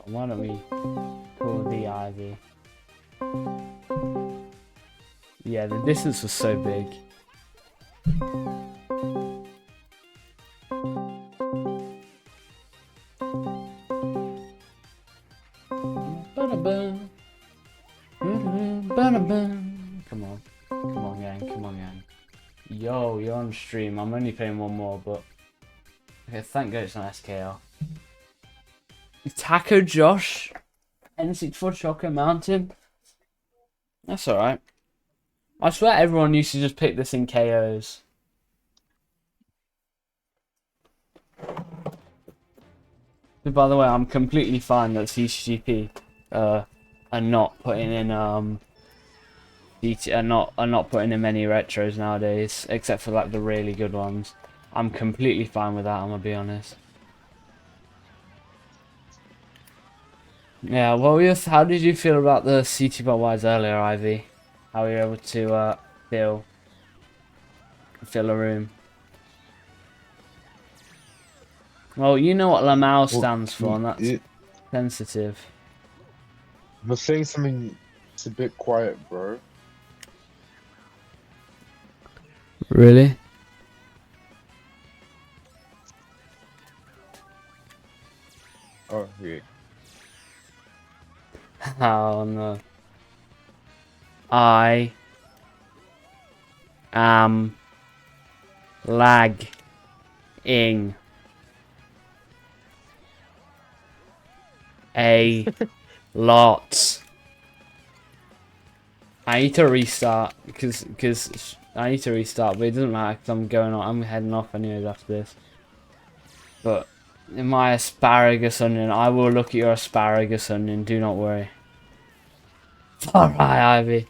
Why don't we call the Ivy? Yeah, the distance was so big. Come on. Come on, gang. Come on, gang. Yo, you're on stream. I'm only playing one more, but... Okay, thank God it's not SKL. Taco Josh? N64 Choco Mountain? That's alright. I swear everyone used to just pick this in KOs. But by the way, I'm completely fine that CTGP are not putting in are not putting in many retros nowadays, except for like the really good ones. I'm completely fine with that, I'm gonna be honest. Yeah, well, how did you feel about the CT Worldwides earlier, Ivy? How were you able to fill a room? Well, you know what Lamau stands for, and that's sensitive. But saying something, it's a bit quiet, bro. Really? Oh, yeah. Oh no. I am lagging. a lot. I need to restart because I need to restart, but it doesn't matter because I'm heading off anyways after this. But in my asparagus onion, I will look at your asparagus onion. Do not worry. All right, Ivy.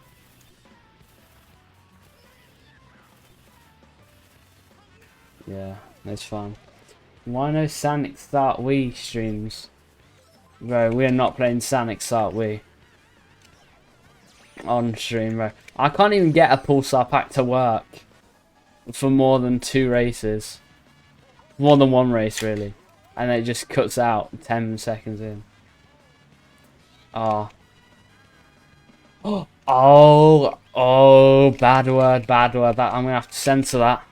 Yeah, that's fine. Why no Sonic Start Wii streams? Bro, we are not playing Sonic Start Wii on stream, bro. I can't even get a Pulsar pack to work for more than 2 races. More than 1 race, really. And it just cuts out 10 seconds in. Oh. Oh, bad word, bad word. That I'm gonna have to censor that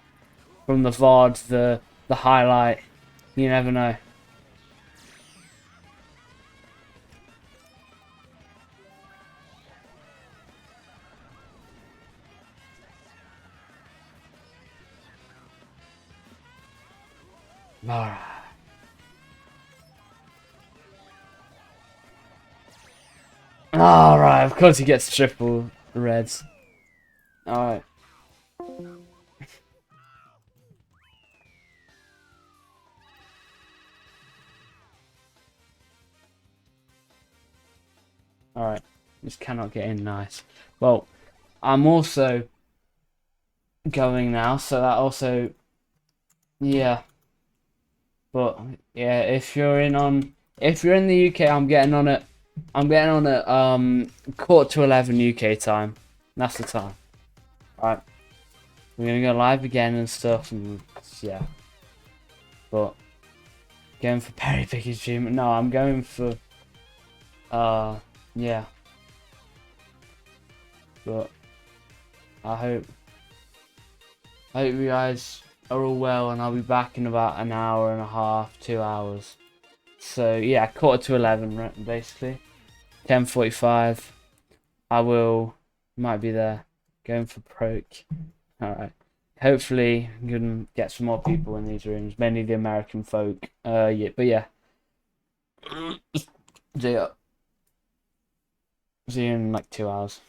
from the VOD, the highlight. You never know. Alright. Alright, of course he gets triple reds. Alright. Alright. Just cannot get in, nice. Well, I'm also going now, so that also, yeah. But yeah, if you're in the UK, I'm getting on at 11:15 UK time. That's the time. Alright. We're gonna go live again and stuff, and yeah. But going for Perry Picky's dream. No, I'm going for yeah. But I hope you guys are all well, and I'll be back in about an hour and a half, 2 hours. So yeah, 11:15, right, basically. 10:45. I might be there, going for Proke. Alright. Hopefully we can get some more people in these rooms, mainly the American folk. Yeah, but yeah. See ya. See you in like 2 hours.